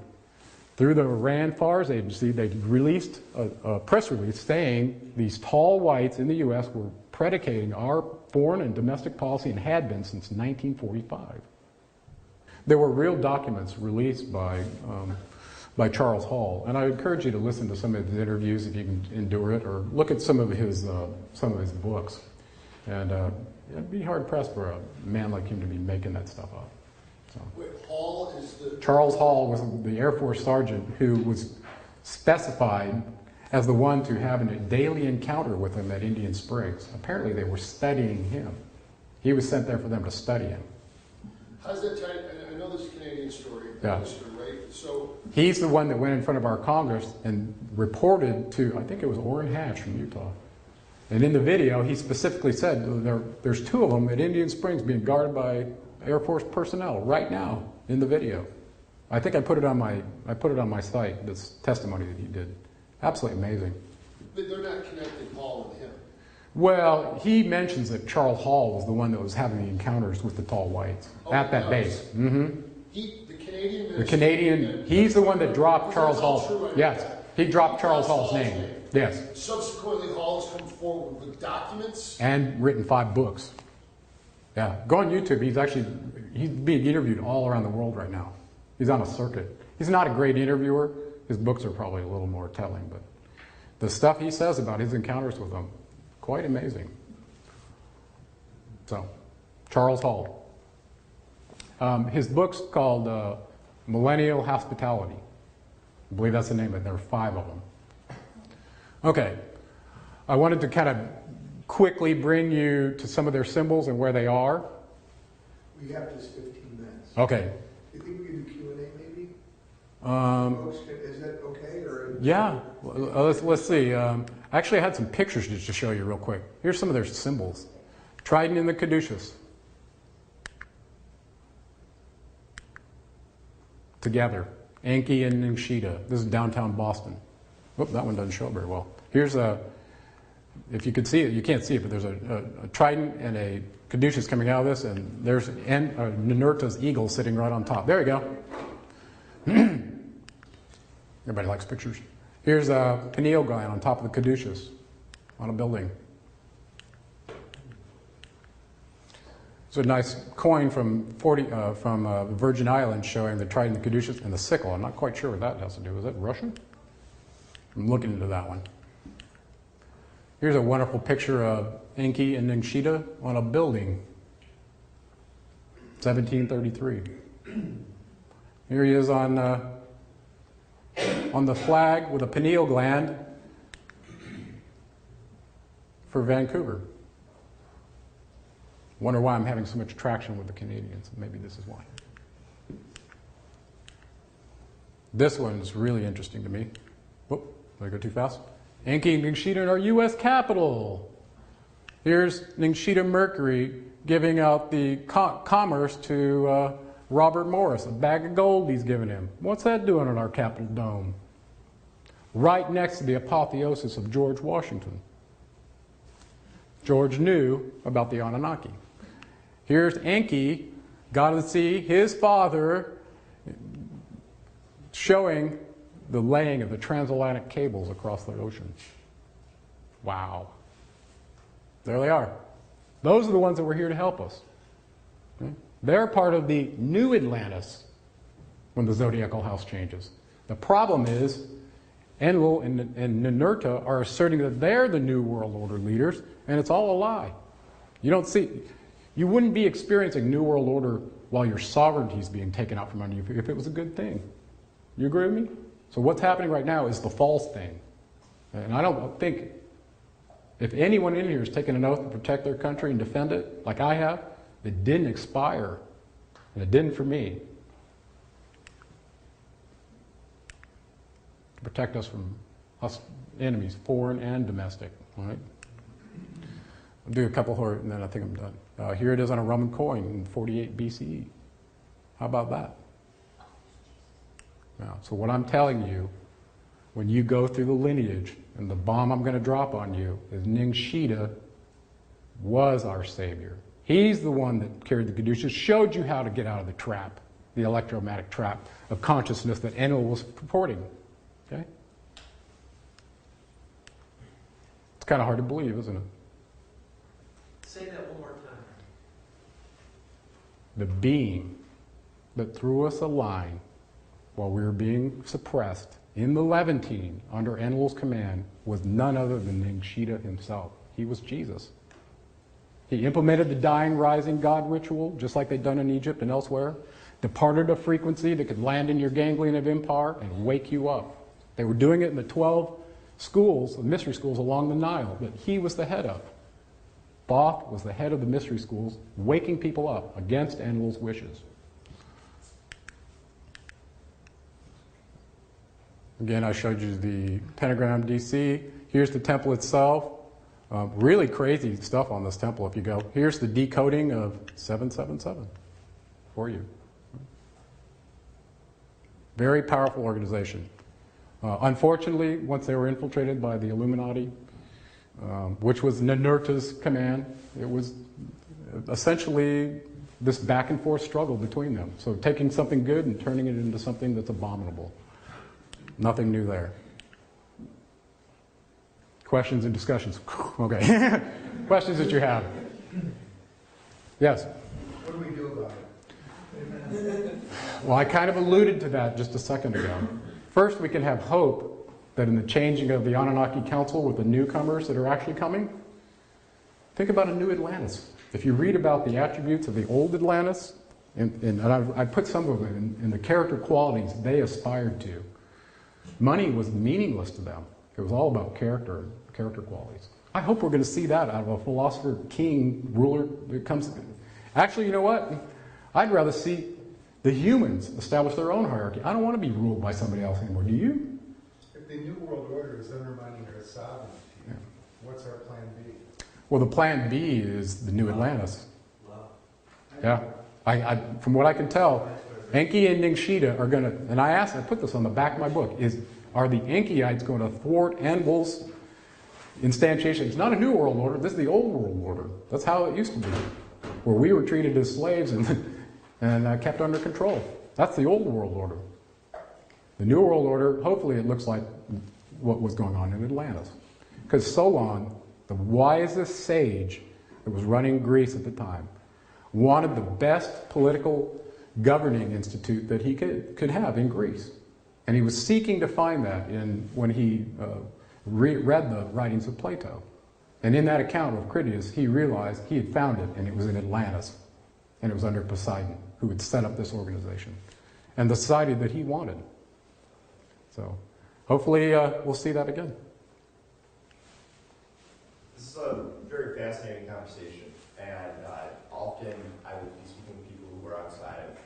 through the Iran Fars Agency, they released a press release saying these tall whites in the U.S. were predicating our foreign and domestic policy and had been since 1945. There were real documents released by Charles Hall, and I encourage you to listen to some of his interviews if you can endure it, or look at some of his books. And it'd be hard pressed for a man like him to be making that stuff up. So. Wait, Hall is the... Charles Hall was the Air Force sergeant who was specified as the one to have a daily encounter with him at Indian Springs. Apparently they were studying him. He was sent there for them to study him. How's that tied? I know this Canadian story, Yeah. right? So He's the one that went in front of our Congress and reported to, I think it was Orrin Hatch from Utah. And in the video, he specifically said there's 2 of them at Indian Springs being guarded by Air Force personnel right now in the video. I think I put it on my site, this testimony that he did. Absolutely amazing. but they're not connecting Paul with him. Well, he mentions that Charles Hall was the one that was having the encounters with the tall whites at that base. Mm-hmm. The Canadian, he's the one that dropped Charles Hall. Yes, he dropped Charles Hall's name. Yes. Subsequently, Hall has come forward with documents. And written 5 books. Yeah, go on YouTube. He's being interviewed all around the world right now. He's on a circuit. He's not a great interviewer. His books are probably a little more telling, but the stuff he says about his encounters with them, quite amazing. So, Charles Hall. His book's called Millennial Hospitality. I believe that's the name of it. There are 5 of them. Okay, I wanted to kind of quickly bring you to some of their symbols and where they are. We have just 15 minutes. Okay. Do you think we can do Q&A maybe? Um, Is that okay? Or yeah, let's see. Actually, I had some pictures just to show you real quick. Here's some of their symbols. Trident and the caduceus. Together. Enki and Ningshita. This is downtown Boston. Whoop, that one doesn't show very well. Here's a, if you could see it, you can't see it, but there's a trident and a caduceus coming out of this, and there's Ninurta's eagle sitting right on top. There you go. Everybody likes pictures. Here's a pineal gland on top of the caduceus on a building. It's a nice coin from the Virgin Islands showing the trident, the caduceus, and the sickle. I'm not quite sure what that has to do. Is that Russian? I'm looking into that one. Here's a wonderful picture of Enki and Ningshita on a building. 1733. Here he is on on the flag with a pineal gland for Vancouver. Wonder why I'm having so much traction with the Canadians. Maybe this is why. This one is really interesting to me. Whoop, did I go too fast? Enki and Ningshita in our U.S. Capitol. Here's Ningshita Mercury giving out the commerce to Robert Morris, a bag of gold he's given him. What's that doing in our Capitol dome? Right next to the Apotheosis of George Washington. George knew about the Anunnaki. Here's Enki, got to see his father showing the laying of the transatlantic cables across the ocean. Wow. There they are. Those are the ones that were here to help us. Okay? They're part of the new Atlantis when the zodiacal house changes. The problem is Enlil and Ninurta are asserting that they're the new world order leaders, and it's all a lie. You wouldn't be experiencing new world order while your sovereignty is being taken out from under you if it was a good thing. You agree with me? So what's happening right now is the false thing. And I don't think, if anyone in here has taken an oath to protect their country and defend it, like I have, it didn't expire. And it didn't for me. To protect us from enemies, foreign and domestic. All right? I'll do a couple more and then I think I'm done. Here it is on a Roman coin in 48 BCE. How about that? Now, so what I'm telling you, when you go through the lineage, and the bomb I'm going to drop on you is Ningshita was our savior. He's the one that carried the caduceus, showed you how to get out of the trap, the electromagnetic trap of consciousness that Enlil was purporting. Okay? It's kind of hard to believe, isn't it? Say that one more time. The being that threw us a line while we were being suppressed in the Levantine under Enlil's command was none other than Ningshita himself. He was Jesus. He implemented the dying, rising God ritual, just like they'd done in Egypt and elsewhere, departed a frequency that could land in your ganglion of empire and wake you up. They were doing it in the 12 schools, the mystery schools along the Nile, that he was the head of. Thoth was the head of the mystery schools, waking people up against Enlil's wishes. Again, I showed you the pentagram DC. Here's the temple itself. Really crazy stuff on this temple if you go. Here's the decoding of 777 for you. Very powerful organization. Unfortunately, once they were infiltrated by the Illuminati, which was Ninurta's command, it was essentially this back and forth struggle between them. So taking something good and turning it into something that's abominable. Nothing new there. Questions and discussions? Okay. Questions that you have? Yes? What do we do about it? Well, I kind of alluded to that just a second ago. First, we can have hope that in the changing of the Anunnaki Council with the newcomers that are actually coming, think about a new Atlantis. If you read about the attributes of the old Atlantis, and I put some of it in the character qualities they aspired to, money was meaningless to them. It was all about character qualities. I hope we're going to see that out of a philosopher, king, ruler that comes. Actually, you know what? I'd rather see the humans establish their own hierarchy. I don't want to be ruled by somebody else anymore. Do you? If the New World Order is undermining our sovereignty, Yeah. what's our plan B? Well, the plan B is the new Atlantis. Wow. Yeah. From what I can tell, Enki and Ningshita are going to, and I put this on the back of my book, are the Enkyites going to thwart Enlil's instantiation? It's not a new world order, this is the old world order. That's how it used to be, where we were treated as slaves and kept under control. That's the old world order. The new world order, hopefully it looks like what was going on in Atlantis. Because Solon, the wisest sage that was running Greece at the time, wanted the best political governing institute that he could have in Greece. And he was seeking to find that when he read the writings of Plato. And in that account of Critias, he realized he had found it, and it was in Atlantis. And it was under Poseidon, who had set up this organization. And the society that he wanted. So hopefully we'll see that again. This is a very fascinating conversation, and often I would be speaking with people who are outside of,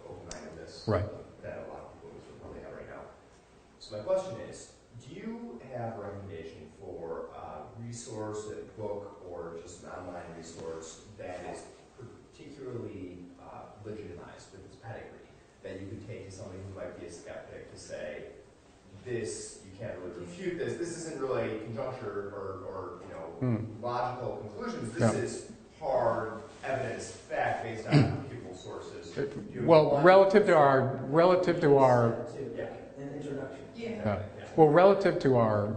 open-mindedness Right. that a lot of people in this room probably have right now. So my question is, do you have a recommendation for a resource, a book, or just an online resource that is particularly legitimized with its pedigree, that you could take to somebody who might be a skeptic to say, this, you can't really refute this, this isn't really conjecture or logical conclusions, this is hard evidence, fact based on reputable sources. Well, relative to our Yeah. An introduction. well, relative to our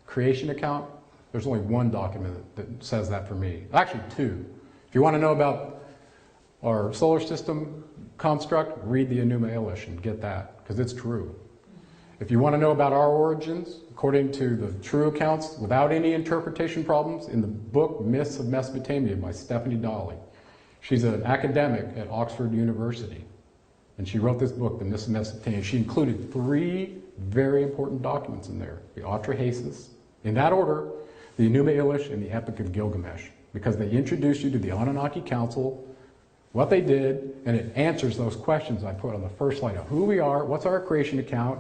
creation account, there's only one document that says that for me. Actually, two. If you want to know about our solar system construct, read the Enuma Elish and get that, because it's true. If you want to know about our origins, according to the true accounts, without any interpretation problems, in the book Myths of Mesopotamia by Stephanie Dawley. She's an academic at Oxford University, and she wrote this book, The Myths of Mesopotamia. She included 3 very important documents in there. The Apotheosis, in that order, the Enuma Elish, and the Epic of Gilgamesh, because they introduce you to the Anunnaki Council, what they did, and it answers those questions I put on the first slide of who we are, what's our creation account,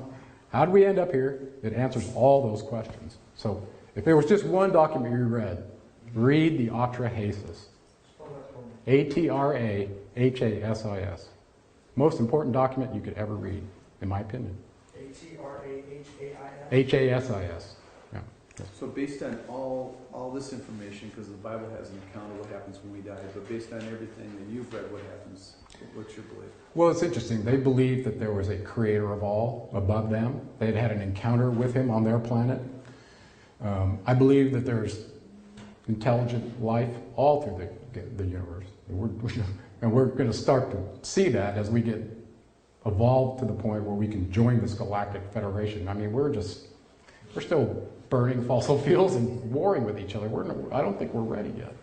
how did we end up here? It answers all those questions. So if there was just one document you read the Atrahasis. A-T-R-A-H-A-S-I-S. Most important document you could ever read, in my opinion. A-T-R-A-H-A-I-S? H-A-S-I-S. Yeah. So based on all this information, because the Bible has an account of what happens when we die, but based on everything that you've read, what happens? What's your belief? Well, it's interesting. They believed that there was a creator of all above them. They had an encounter with him on their planet. I believe that there's intelligent life all through the universe. And we're going to start to see that as we get evolved to the point where we can join this galactic federation. I mean, we're still burning fossil fuels and warring with each other. I don't think we're ready yet.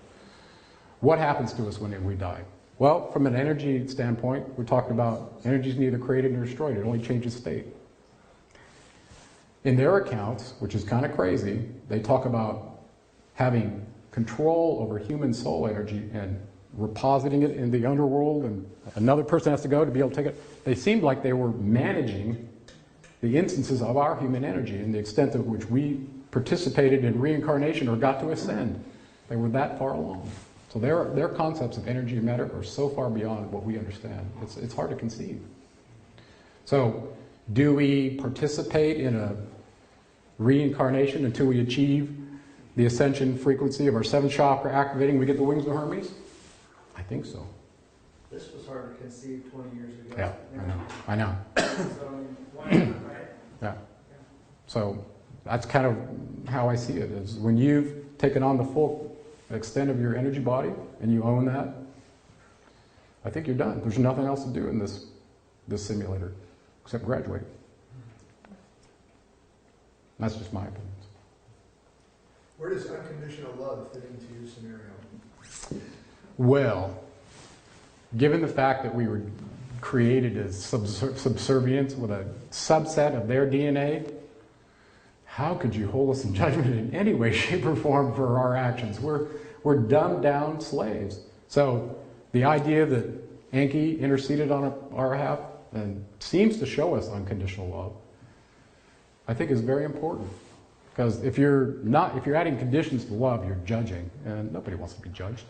What happens to us when we die? Well, from an energy standpoint, we're talking about energy is neither created nor destroyed. It only changes state. In their accounts, which is kind of crazy, they talk about having control over human soul energy and repositing it in the underworld, and another person has to go to be able to take it. They seemed like they were managing the instances of our human energy and the extent to which we participated in reincarnation or got to ascend. They were that far along. So their concepts of energy and matter are so far beyond what we understand. It's hard to conceive. So do we participate in a reincarnation until we achieve the ascension frequency of our 7th chakra activating, we get the wings of Hermes? I think so. This was hard to conceive 20 years ago. Yeah, I know. So, why not, right? Yeah. So that's kind of how I see it, is when you've taken on the full extent of your energy body and you own that, I think you're done. There's nothing else to do in this simulator except graduate. That's just my opinion. Where does unconditional love fit into your scenario? Well, given the fact that we were created as subservients with a subset of their DNA, how could you hold us in judgment in any way, shape, or form for our actions? We're dumbed down slaves. So the idea that Enki interceded on our behalf and seems to show us unconditional love, I think is very important. Because if you're adding conditions to love, you're judging, and nobody wants to be judged.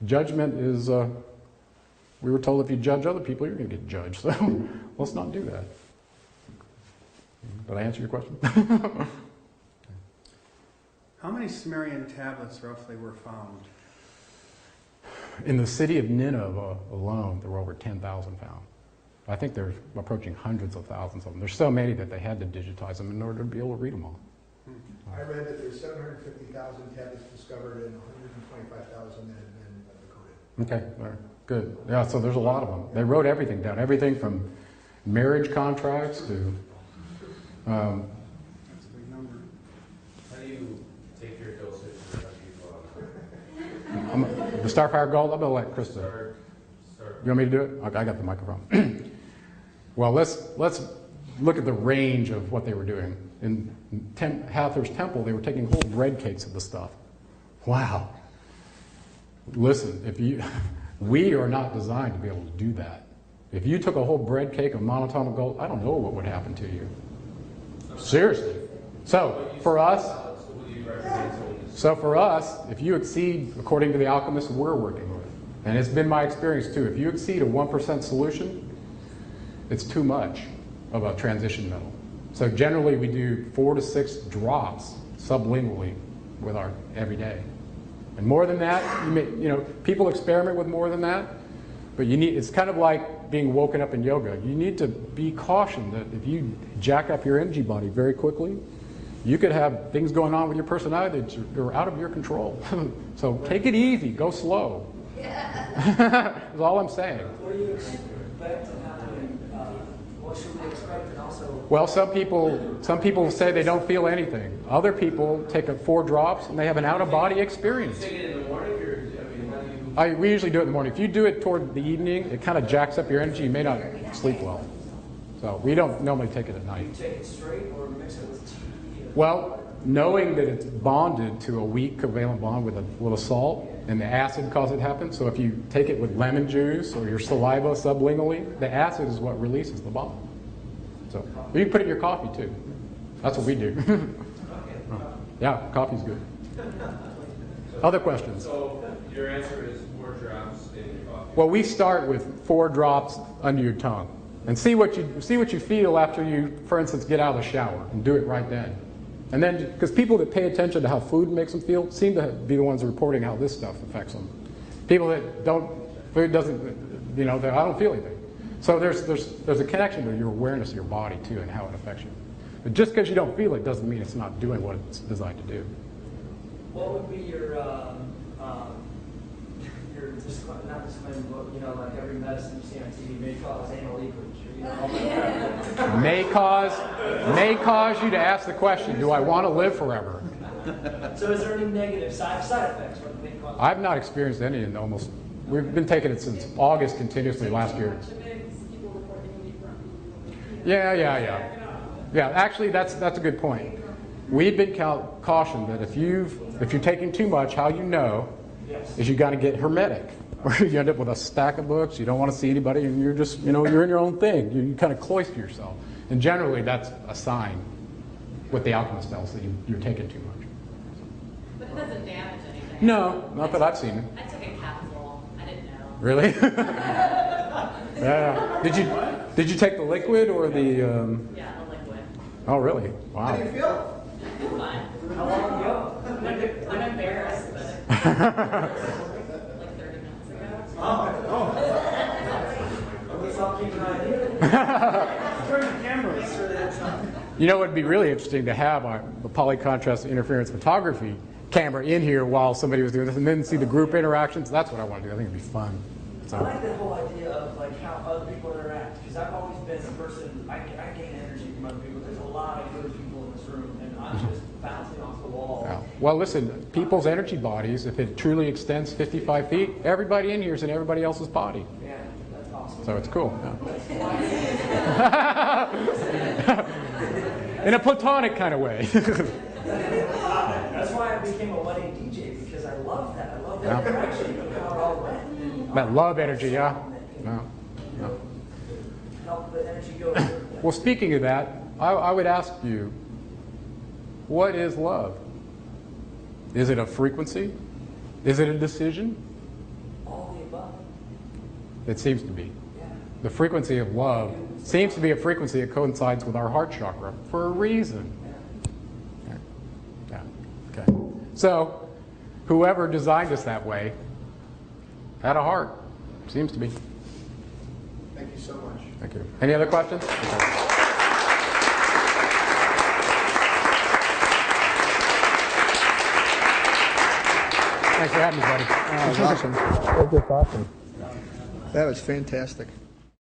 Judgment is, we were told if you judge other people, you're going to get judged. So let's not do that. Did I answer your question? How many Sumerian tablets roughly were found? In the city of Nineveh alone, there were over 10,000 found. I think they're approaching hundreds of thousands of them. There's so many that they had to digitize them in order to be able to read them all. I read that there's 750,000 tablets discovered and 125,000 that have been decoded. Okay, all right, good. Yeah, so there's a lot of them. They wrote everything down, everything from marriage contracts to... That's a big number. How do you take your dosage for the Starfire Gold, I'm going to let Krista... Start. You want me to do it? Okay, I got the microphone. Well, let's look at the range of what they were doing. In Hathor's temple, they were taking whole bread cakes of the stuff. Wow. Listen, we are not designed to be able to do that. If you took a whole bread cake of monatomic gold, I don't know what would happen to you. Seriously. So for us, if you exceed, according to the alchemists we're working with, and it's been my experience too, if you exceed a 1% solution, it's too much of a transition metal. So generally we do 4 to 6 drops sublingually with our everyday. And more than that, people experiment with more than that, but it's kind of like being woken up in yoga. You need to be cautioned that if you jack up your energy body very quickly, you could have things going on with your personality that are out of your control. So take it easy, go slow. That's all I'm saying. What do you expect to happen? What should we expect? And also, well, some people say they don't feel anything. Other people take 4 drops and they have an out-of-body experience. You take it in the morning, or how do you? We usually do it in the morning. If you do it toward the evening, it kind of jacks up your energy. You may not sleep well. So we don't normally take it at night. do you take it straight or mix it with tea? Well, knowing that it's bonded to a weak covalent bond with a little salt, and the acid causes it to happen. So if you take it with lemon juice or your saliva sublingually, the acid is what releases the bond. So you can put it in your coffee too. That's what we do. Yeah, coffee's good. Other questions? So your answer is 4 drops in your coffee. Well, we start with 4 drops under your tongue, and see what you feel after you, for instance, get out of the shower, and do it right then. And then, because people that pay attention to how food makes them feel seem to be the ones reporting how this stuff affects them. People that food doesn't, I don't feel anything. So there's a connection to your awareness of your body too and how it affects you. But just because you don't feel it doesn't mean it's not doing what it's designed to do. What would be your not disclaimer, but like every medicine you see on TV may cause anal leakage. May cause you to ask the question, do I want to live forever? So is there any negative side effects? What may cause? I've not experienced any in almost, we've been taking it since August continuously last year. Yeah, actually that's a good point. We've been cautioned that if you're taking too much, how you know is you got to get hermetic. Or you end up with a stack of books, you don't want to see anybody, and you're just, you're in your own thing. You kind of cloister yourself. And generally that's a sign, what the alchemist tells, that you're taking too much. But it doesn't damage anything. No, not that I've seen it. I took a capsule. I didn't know. Really? Yeah. Did you take the liquid or the? Yeah, the liquid. Oh, really? Wow. How do you feel? Fine. How long ago? I'm embarrassed, but like 30 minutes ago. Let's all keep an eye. Turn the cameras. It would be really interesting to have a polycontrast interference photography camera in here while somebody was doing this, and then see the group interactions. That's what I want to do. I think it'd be fun. So. I like the whole idea of like how other people interact, because I've always been a person, I gain energy from other people. There's a lot of good people in this room, and I'm just bouncing off the wall. Yeah. Well, listen, people's energy bodies, if it truly extends 55 feet, everybody in here is in everybody else's body. Yeah, that's awesome. So it's cool. Yeah. In a platonic kind of way. That's why I became a wedding DJ, because I love that. I love that interaction of how it all went. That love energy, yeah. No. Help the energy go. Well, speaking of that, I would ask you, what is love? Is it a frequency? Is it a decision? All the above. It seems to be. Yeah. The frequency of love seems to be a frequency that coincides with our heart chakra for a reason. Yeah. Okay. So, whoever designed us that way had a heart. Seems to be. Thank you so much. Thank you. Any other questions? Okay. Thanks for having me, buddy. That was awesome. That was awesome. That was fantastic.